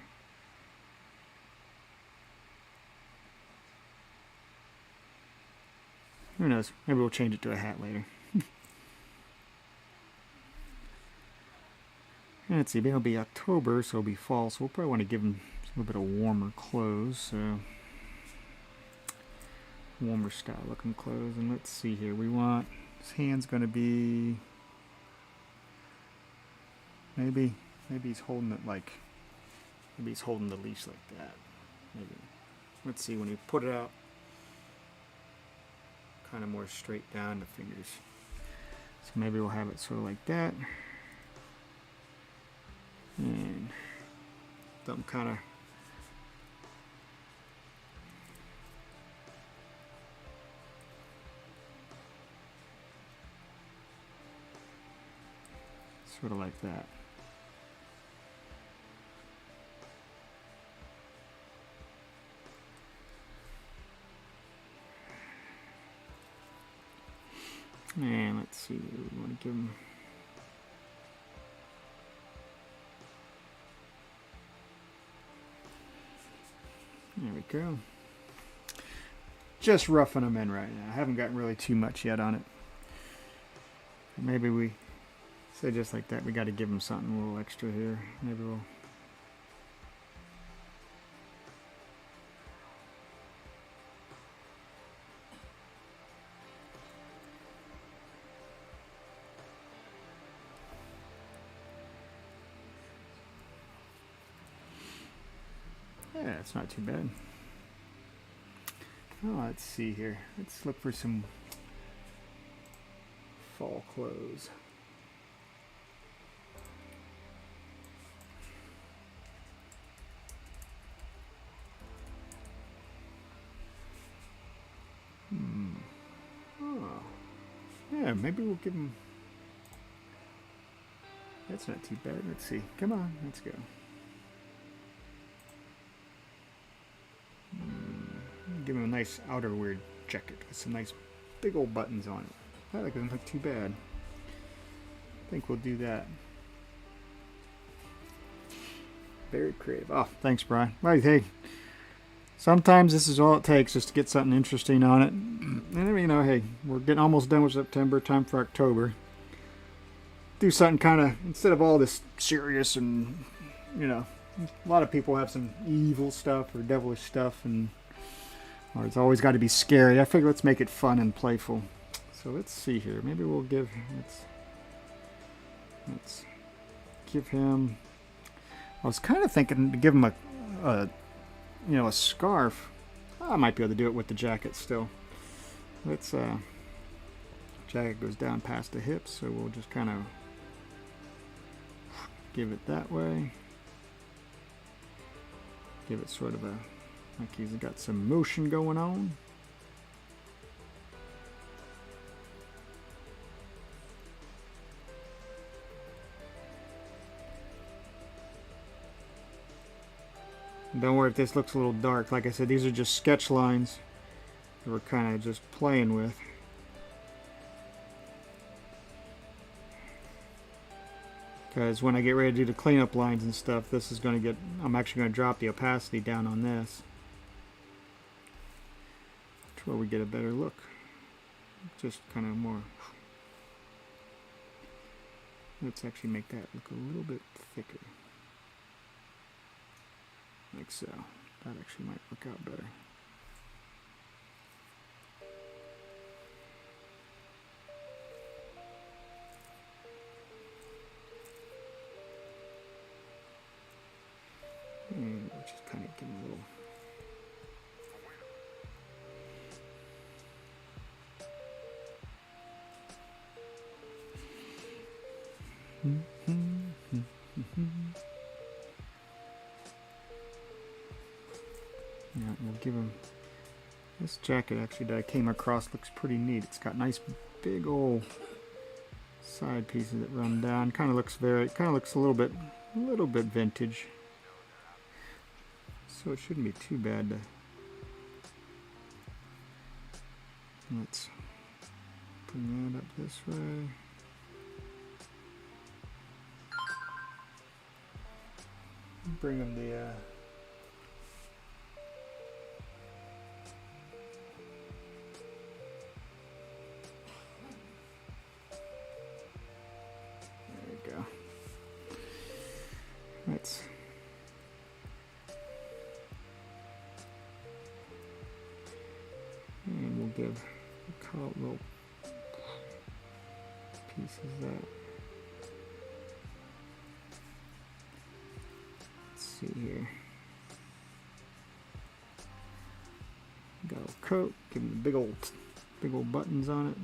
Who knows? Maybe we'll change it to a hat later. Let's see, it'll be October, so it'll be fall, so we'll probably want to give him a little bit of warmer clothes, so warmer style looking clothes. And let's see here, we want his hand's going to be maybe he's holding it like, maybe he's holding the leash like that. Maybe. Let's see, when you put it out, kind of more straight down the fingers. So maybe we'll have it sort of like that. And thumb kind of sort of like that. And let's see, we want to give him there we go. Just roughing them in right now. I haven't gotten really too much yet on it. Maybe we say just like that. We got to give them something a little extra here. Maybe we'll. Yeah, it's not too bad. Oh, let's see here. Let's look for some fall clothes. Yeah, maybe we'll give him... That's not too bad. Let's see. Come on, let's go. Give him a nice outerwear jacket with some nice big old buttons on it. That doesn't look too bad. I think we'll do that. Very creative. Oh, thanks, Brian. Well, hey, sometimes this is all it takes just to get something interesting on it. And, you know, hey, we're getting almost done with September. Time for October. Do something kind of, instead of all this serious and, you know, a lot of people have some evil stuff or devilish stuff, and or it's always got to be scary. I figure let's make it fun and playful. So let's see here. Maybe we'll give, let's give him, I was kind of thinking to give him a you know, a scarf. I might be able to do it with the jacket still. Let's, jacket goes down past the hips, so we'll just kind of give it that way. Give it sort of a, like he's got some motion going on. Don't worry if this looks a little dark. Like I said, these are just sketch lines that we're kind of just playing with. Because when I get ready to do the cleanup lines and stuff, this is going to get, I'm actually going to drop the opacity down on this to where we get a better look. Just kind of more. Let's actually make that look a little bit thicker. Like so. That actually might work out better. And we'll just kind of give him a little. Yeah, we'll give him this jacket actually that I came across looks pretty neat. It's got nice big old side pieces that run down. Kind of looks a little bit vintage. So it shouldn't be too bad to. Let's bring that up this way. Bring them the there we go. Let's and we'll give a couple little pieces that. See here. Got a coat, give him the big old buttons on it.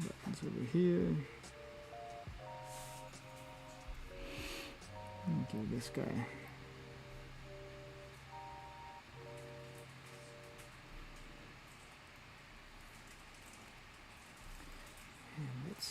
Buttons over here. And give this guy. And let's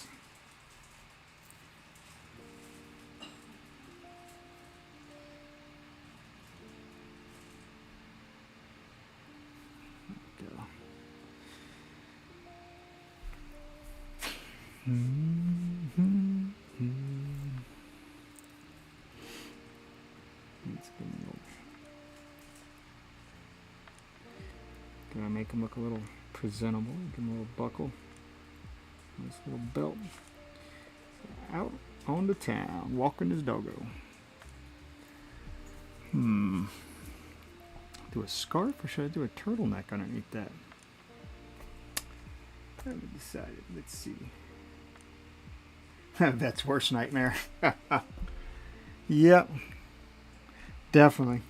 Gonna make him look a little presentable. Give him a little buckle. Nice little belt. Out on the town, walking his doggo. Do a scarf or should I do a turtleneck underneath that? I haven't decided. Let's see. That's worst nightmare. Yep. Definitely.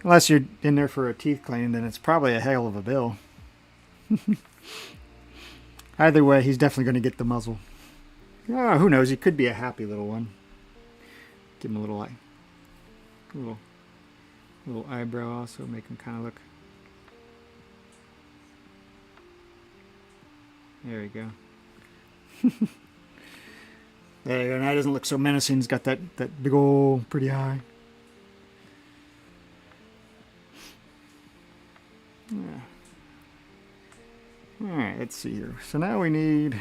Unless you're in there for a teeth cleaning, then it's probably a hell of a bill. Either way, he's definitely going to get the muzzle. Oh, who knows? He could be a happy little one. Give him a little little eyebrow also, make him kind of look There you go. There you go. Now it doesn't look so menacing. It's got that big old pretty eye. Yeah. Alright, let's see here. So now we need...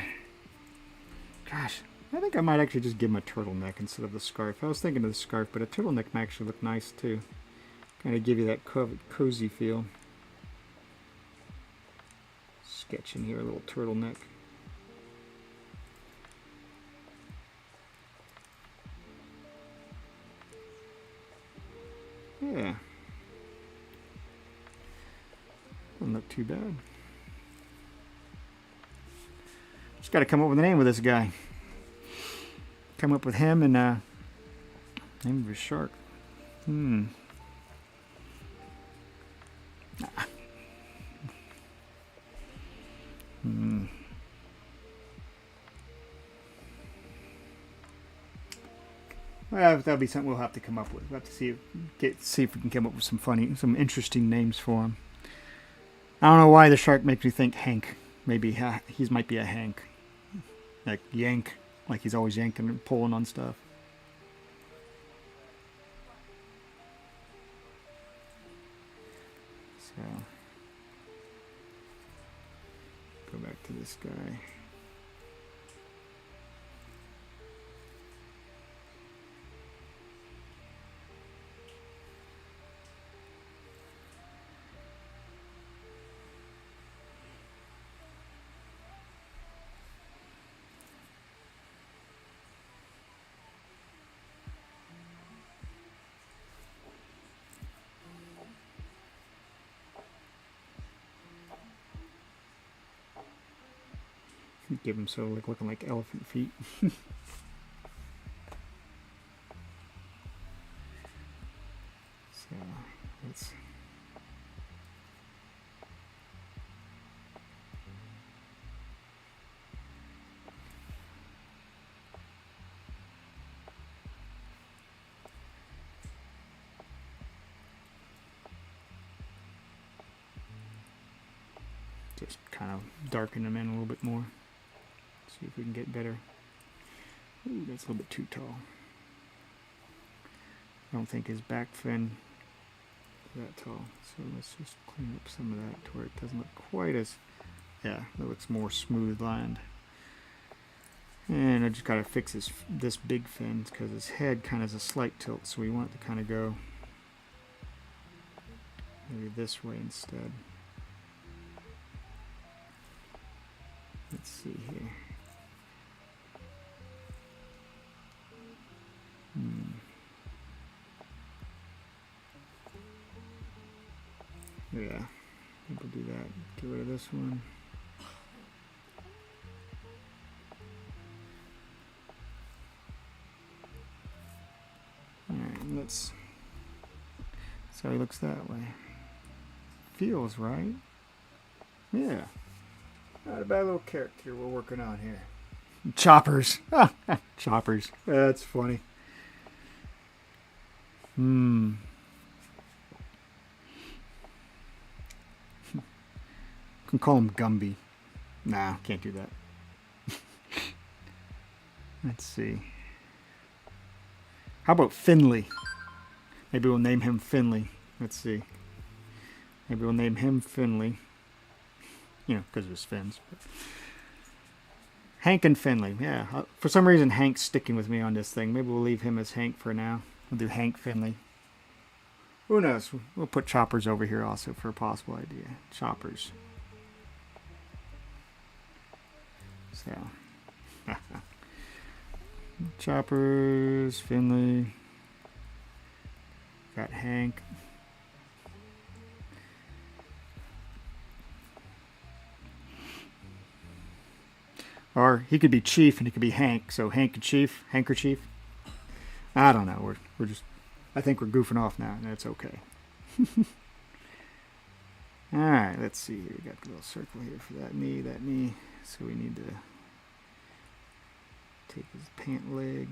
Gosh, I think I might actually just give him a turtleneck instead of the scarf. I was thinking of the scarf, but a turtleneck might actually look nice too. Kind of give you that cozy feel. Sketching here a little turtleneck. Yeah. Doesn't look too bad. Just got to come up with a name with this guy. Come up with him and name of his shark. Well, that'll be something we'll have to come up with. We'll have to see if we can come up with some interesting names for him. I don't know why the shark makes me think Hank. Maybe he might be a Hank, like yank, like he's always yanking and pulling on stuff. So go back to this guy. Give him so looking like elephant feet. So let's just kind of darken them in a little bit more. See if we can get better. Ooh, that's a little bit too tall. I don't think his back fin is that tall. So let's just clean up some of that to where it doesn't look quite as... Yeah, it looks more smooth lined. And I just got to fix this big fin because his head kind of has a slight tilt. So we want it to kind of go maybe this way instead. Let's see here. Yeah, we'll do that. Get rid of this one. Alright, let's see how he looks that way. Feels right. Yeah. Not a bad little character we're working on here. Choppers. Choppers. That's funny. Can call him Gumby. Nah, can't do that. Let's see. How about Finley? Maybe we'll name him Finley. Let's see. Maybe we'll name him Finley. You know, because of his fins. But Hank and Finley. Yeah. For some reason, Hank's sticking with me on this thing. Maybe we'll leave him as Hank for now. We'll do Hank Finley. Who knows? We'll put Choppers over here also for a possible idea. Choppers. So. Choppers, Finley. Got Hank. Or he could be Chief and he could be Hank. So Hank and Chief, Handkerchief. I don't know. We're just. I think we're goofing off now, and that's okay. All right. Let's see here. We got the little circle here for that knee. So we need to take his pant leg,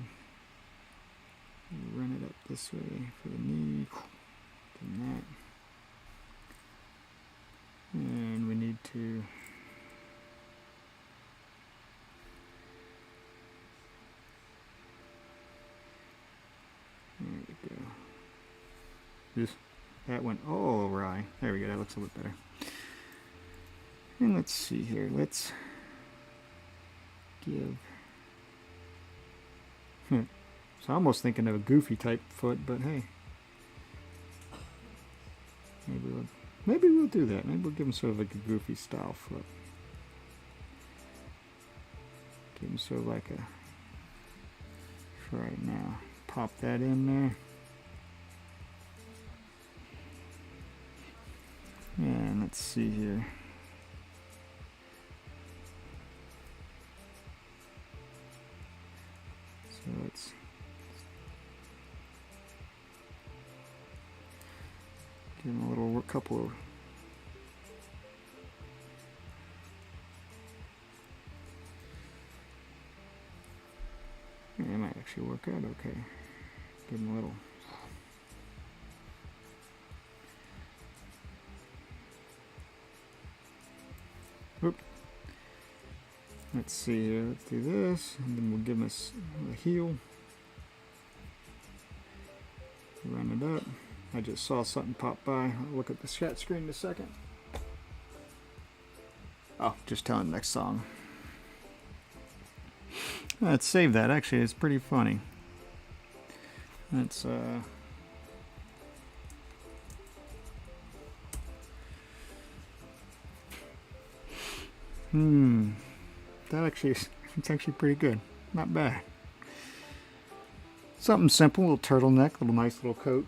run it up this way for the knee, and that. And we need to That went all awry. There we go, that looks a little bit better. And let's see here, let's give... So I'm almost thinking of a goofy type foot, but hey. Maybe we'll do that. Maybe we'll give him sort of like a goofy style foot. Give him sort of like a... For right now. Pop that in there. And let's see here. So let's give him a little couple of it might actually work out okay. Give him a little. Oop. Let's see here. Let's do this, and then we'll give him a heel. Run it up. I just saw something pop by. I'll look at the chat screen in a second. Oh, just telling the next song. Let's save that. Actually, it's pretty funny. Let's that actually it's actually pretty good. Not bad. Something simple, little turtleneck, little nice little coat.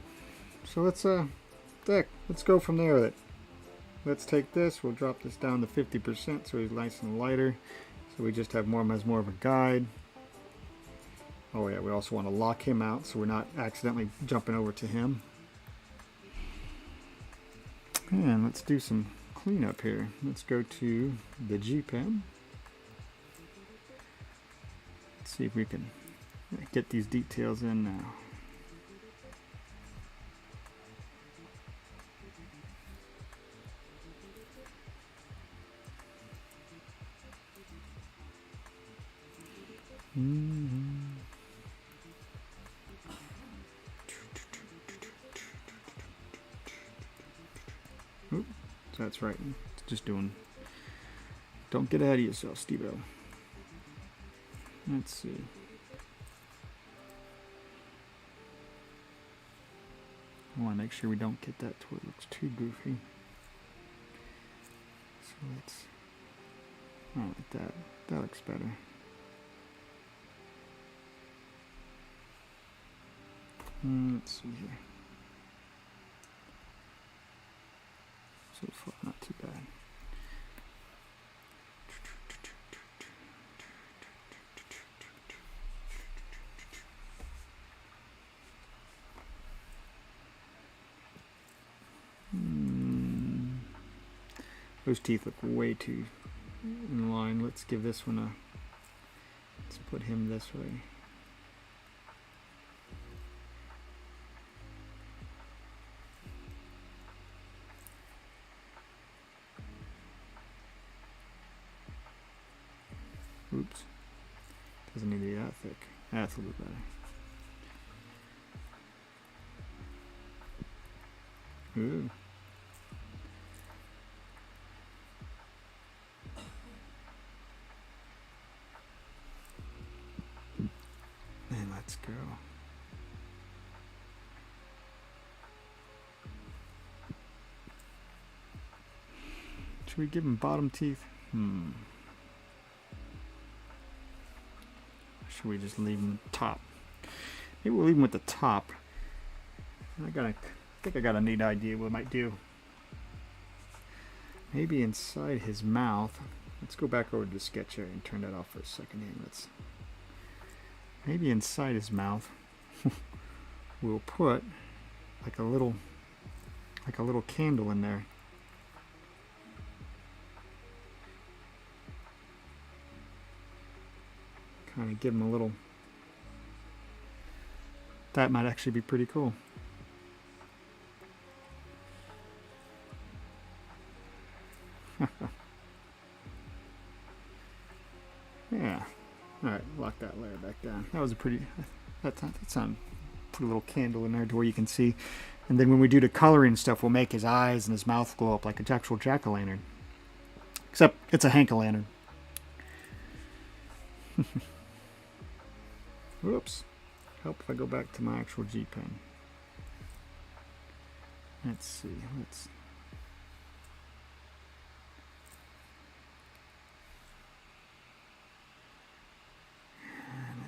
So let's go from there with it. Let's take this, we'll drop this down to 50% so he's nice and lighter. So we just have more of a guide. Oh yeah, we also want to lock him out so we're not accidentally jumping over to him. And let's do some cleanup here. Let's go to the G pen. Let's see if we can get these details in now. Oop, that's right. Just doing. Don't get ahead of yourself, Steve-O. Let's see. I want to make sure we don't get that to where it looks too goofy. So let's. I like that. That looks better. Let's see here. So far, not too bad. Those teeth look way too in line. Let's give this one a. Let's put him this way. Oops. Doesn't need to be that thick. That's a little better. Ooh. And let's go. Should we give him bottom teeth? Should we just leave him top? Maybe we'll leave him with the top. I think I got a neat idea what I might do. Maybe inside his mouth. Let's go back over to the sketch area and turn that off for a second here. Maybe inside his mouth we'll put like a little candle in there. Kind of give him a little. That might actually be pretty cool. Yeah. All right, lock that layer back down. That was a pretty. That's a pretty little candle in there to where you can see. And then when we do the coloring stuff, we'll make his eyes and his mouth glow up like a actual jack-o'-lantern. Except it's a hank-o'-lantern. Whoops. Help if I go back to my actual G pen. Let's see. Let's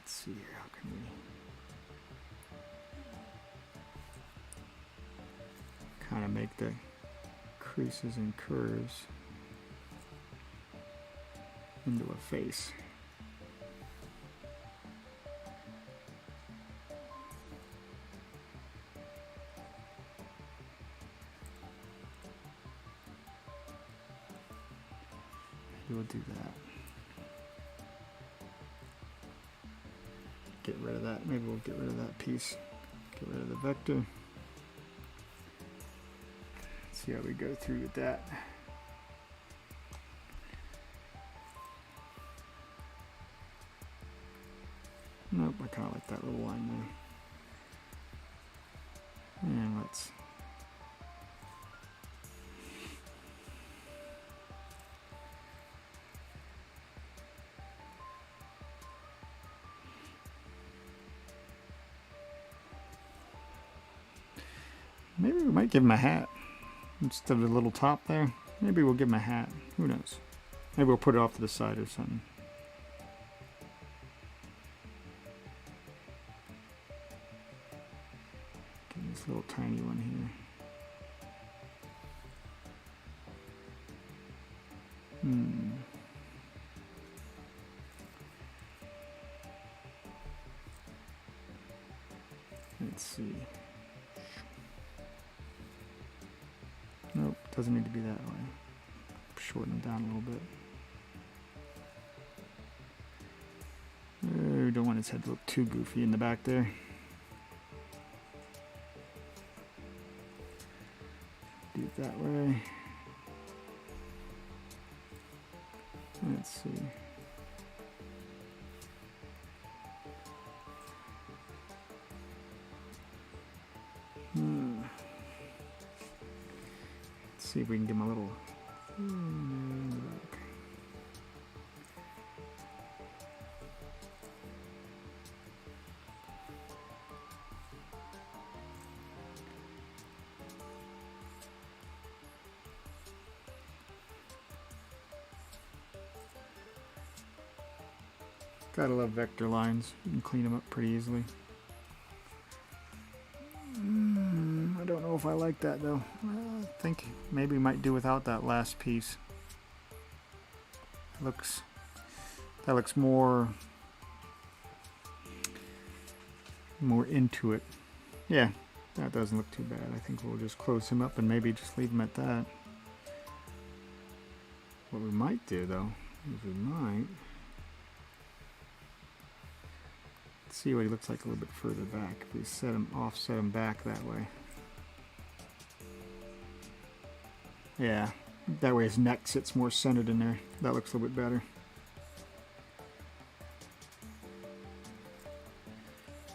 see here. How can we kind of make the creases and curves into a face? We'll do that. Get rid of that. Maybe we'll get rid of that piece. Get rid of the vector. See how we go through with that. Nope, I kind of like that little line there. And let's maybe we might give him a hat instead of the little top there. Maybe we'll give him a hat. Who knows? Maybe we'll put it off to the side or something. Get this little tiny one here. Let's see. Nope, doesn't need to be that way. Shorten it down a little bit. Oh, don't want his head to look too goofy in the back there. Do it that way. Let's see. Let's see if we can give him a little in the back. Gotta love vector lines. You can clean them up pretty easily. I don't know if I like that though. I think maybe we might do without that last piece. That looks more into it. Yeah, that doesn't look too bad. I think we'll just close him up and maybe just leave him at that. What we might do though is we might see what he looks like a little bit further back. If we offset him back that way. Yeah, that way his neck sits more centered in there. That looks a little bit better.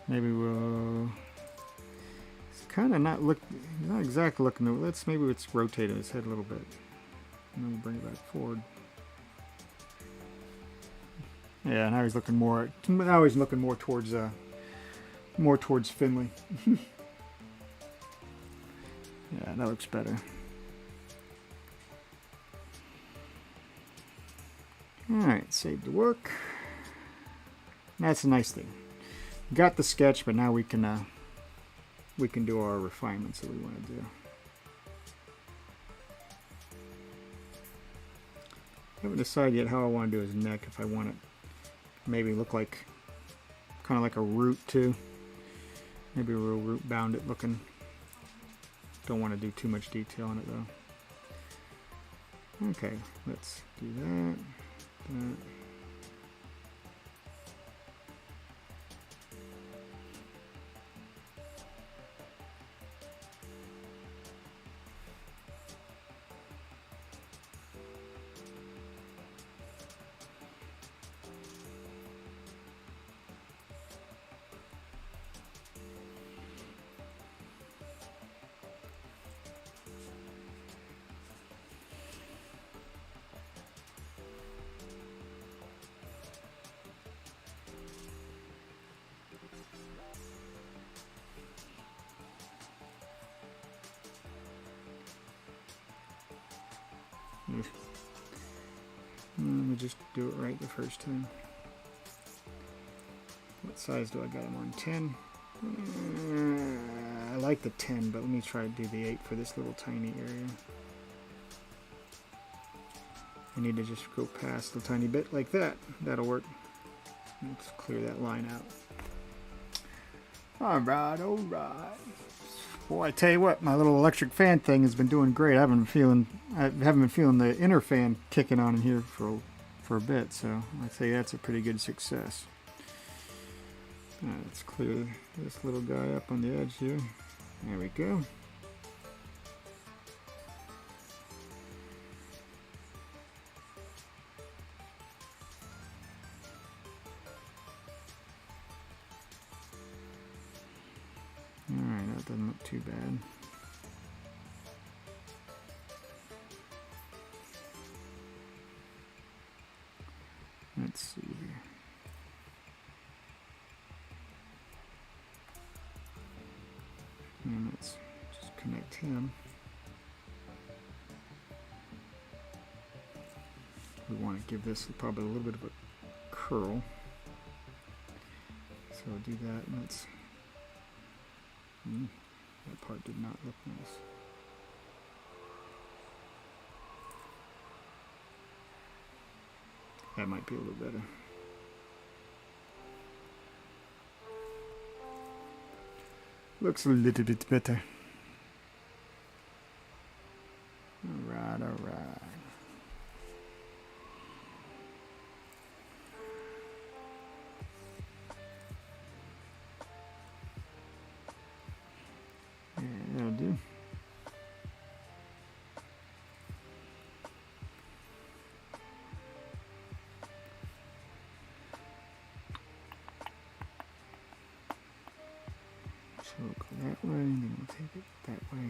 Maybe we'll... It's kind of not exactly looking... Let's rotate his head a little bit. And then we'll bring it back forward. Yeah, now he's looking more... Now he's looking more towards Finley. Yeah, that looks better. Alright, save the work. That's a nice thing. Got the sketch, but now we can do our refinements that we want to do. I haven't decided yet how I want to do his neck. If I want it maybe look like kind of like a root too. Maybe a real root bounded looking. Don't want to do too much detail on it though. Okay, let's do that. Let me just do it right the first time. What size do I got them on? 10? I like the 10, but let me try to do the 8 for this little tiny area. I need to just go past a tiny bit like that. That'll work. Let's clear that line out. Alright, alright. Boy, I tell you what, my little electric fan thing has been doing great. I haven't been feeling the inner fan kicking on in here for a bit, so I'd say that's a pretty good success. Let's clear this little guy up on the edge here. There we go. Alright, that doesn't look too bad. Let's see here. And let's just connect him. We want to give this probably a little bit of a curl. So we'll do that, and let's... that part did not look nice. That might be a little better. Looks a little bit better. Alright, alright. Yeah, that'll do. So we'll go that way, and then we'll take it that way.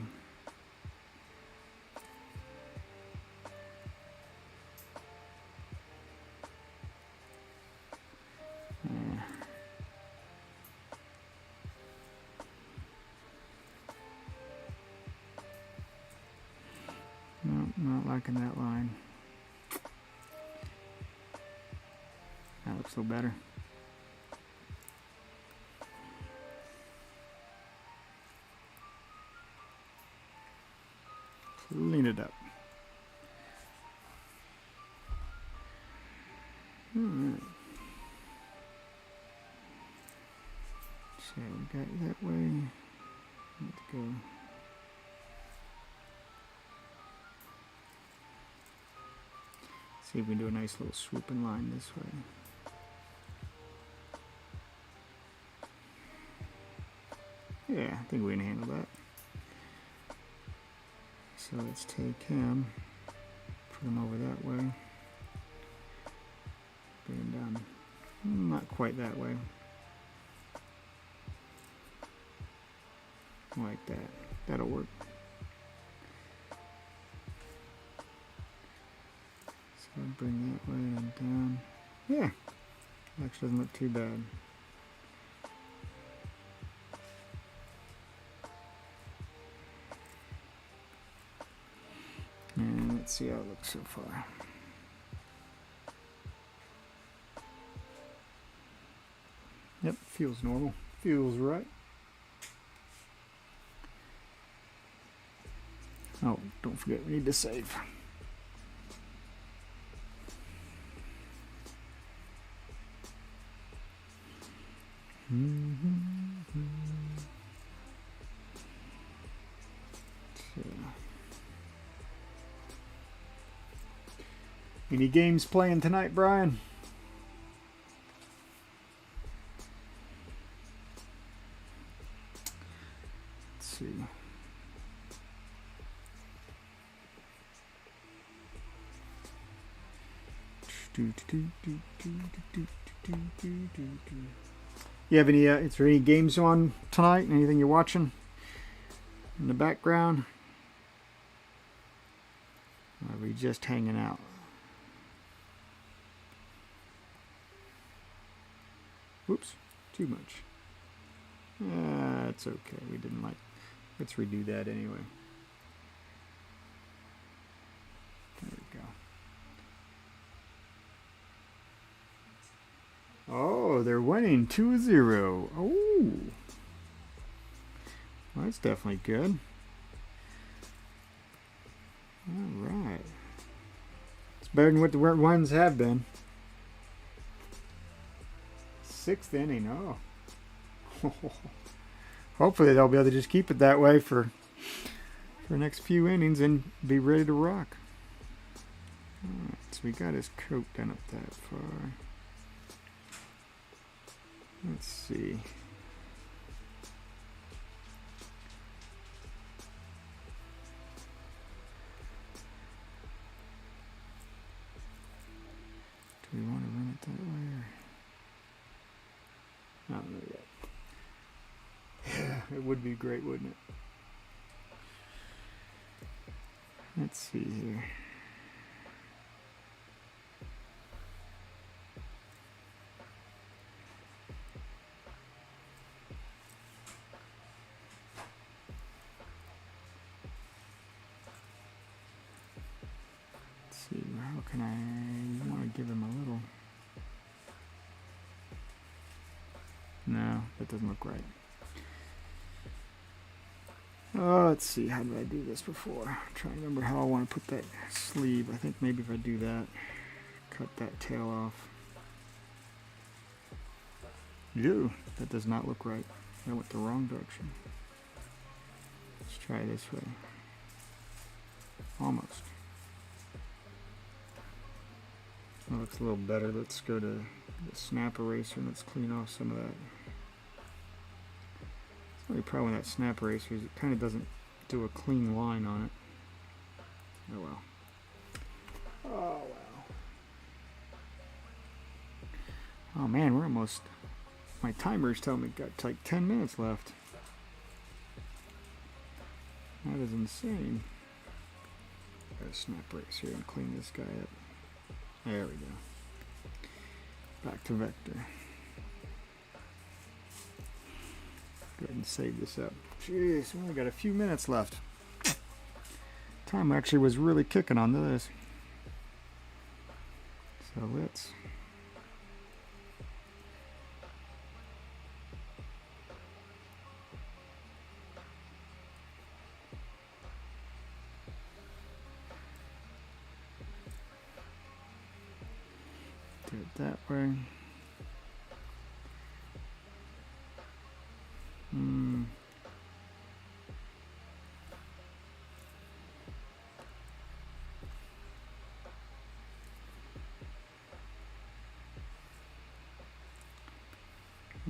No, not liking that line. That looks a little better. Clean it up. Alright. So we got it that way. Let's go. See if we can do a nice little swooping line this way. Yeah, I think we can handle that. So let's take him, put him over that way, bring him down, not quite that way, like that. That'll work. So bring that way and down. Yeah, actually doesn't look too bad. And let's see how it looks so far. Yep, feels normal. Feels right. Oh, don't forget, we need to save. So. Any games playing tonight, Brian? Let's see. You have any? Is there any games on tonight? Anything you're watching in the background? Or are we just hanging out? Whoops, too much. That's okay. We didn't like. Let's redo that anyway. There we go. Oh, they're winning 2-0. Oh. Well, that's definitely good. All right. It's better than what the ones have been. 6th inning. Oh. Hopefully they'll be able to just keep it that way for the next few innings and be ready to rock. All right, so we got his coat done up that far. Let's see. Do we want to run it that way or? I don't know yet. Yeah, it would be great, wouldn't it? Let's see here. Let's see, how can I want to give him a little? No, that doesn't look right. Oh, let's see, how did I do this before? I'm trying to remember how I want to put that sleeve. I think maybe if I do that, cut that tail off. Ew, that does not look right. I went the wrong direction. Let's try this way. Almost. That looks a little better. Let's go to the snap eraser and let's clean off some of that. The only problem with that snap eraser is it kind of doesn't do a clean line on it. Oh well. Oh well. Oh man, we're almost... My timer's telling me we've got like 10 minutes left. That is insane. Got a snap eraser and clean this guy up. There we go. Back to vector. Go ahead and save this up. Jeez, we only got a few minutes left. Time actually was really kicking on this. So let's... do it that way.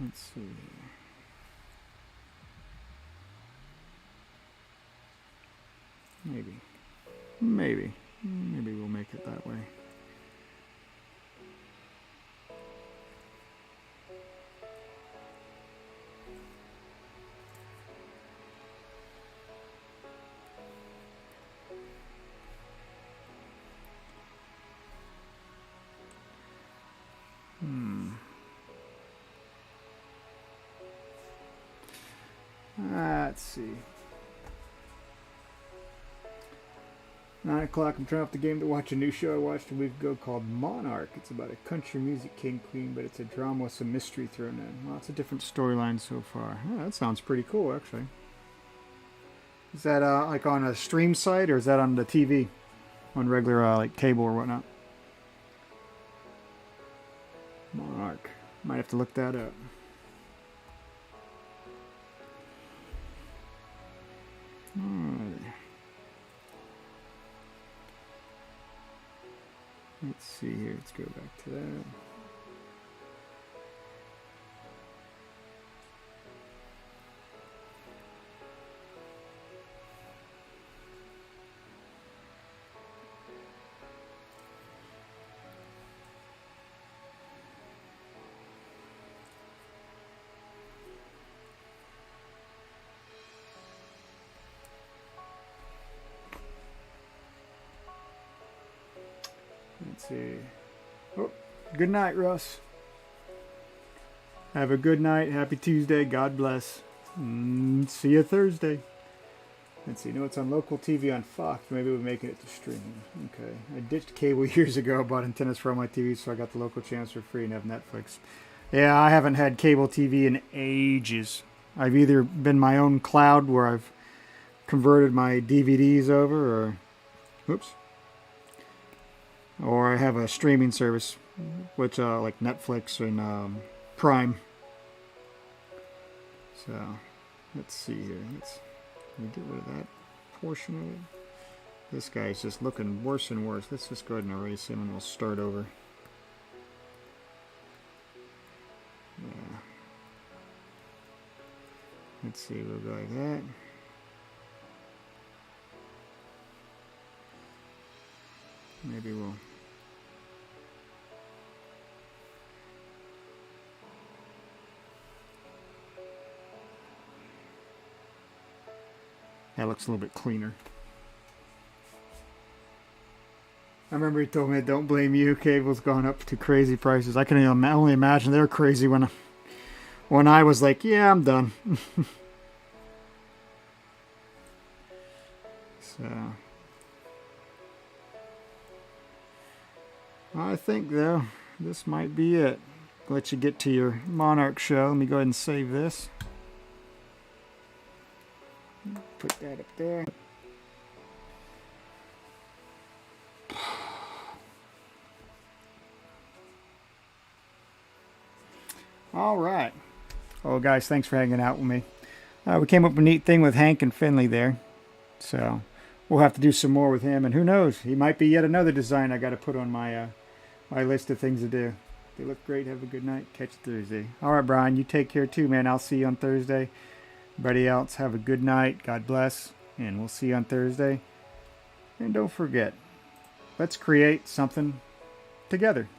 Let's see. Maybe we'll make it that way. Let's see. 9 o'clock, I'm turning off the game to watch a new show I watched a week ago called Monarch. It's about a country music king queen, but it's a drama with some mystery thrown in. Lots of different storylines so far. Oh, that sounds pretty cool, actually. Is that like on a stream site, or is that on the TV? On regular like cable or whatnot? Monarch. Might have to look that up. Alright. Let's see here. Let's go back to that. Let's see. Oh, good night, Russ. Have a good night. Happy Tuesday. God bless. See you Thursday. Let's see. You know, it's on local TV on Fox. Maybe we're making it to stream. Okay. I ditched cable years ago. Bought antennas for all my TVs, so I got the local channels for free and have Netflix. Yeah, I haven't had cable TV in ages. I've either been my own cloud where I've converted my DVDs over, or oops, or I have a streaming service, which like Netflix and Prime. So let's see here. Let me get rid of that portion of it. This guy's just looking worse and worse. Let's just go ahead and erase him, and we'll start over. Yeah. Let's see, we'll go like that. Maybe we'll... That looks a little bit cleaner. I remember he told me, don't blame you, cable's gone up to crazy prices. I can only imagine they're crazy when I was like, yeah, I'm done. So I think though this might be it. Let you get to your Monarch show. Let me go ahead and save this. Put that up there. All right. Oh, guys, thanks for hanging out with me. We came up with a neat thing with Hank and Finley there. So we'll have to do some more with him. And who knows, he might be yet another design I got to put on my my list of things to do. They look great. Have a good night. Catch you Thursday. All right, Brian, you take care too, man. I'll see you on Thursday. Everybody else, have a good night. God bless. And we'll see you on Thursday. And don't forget, let's create something together.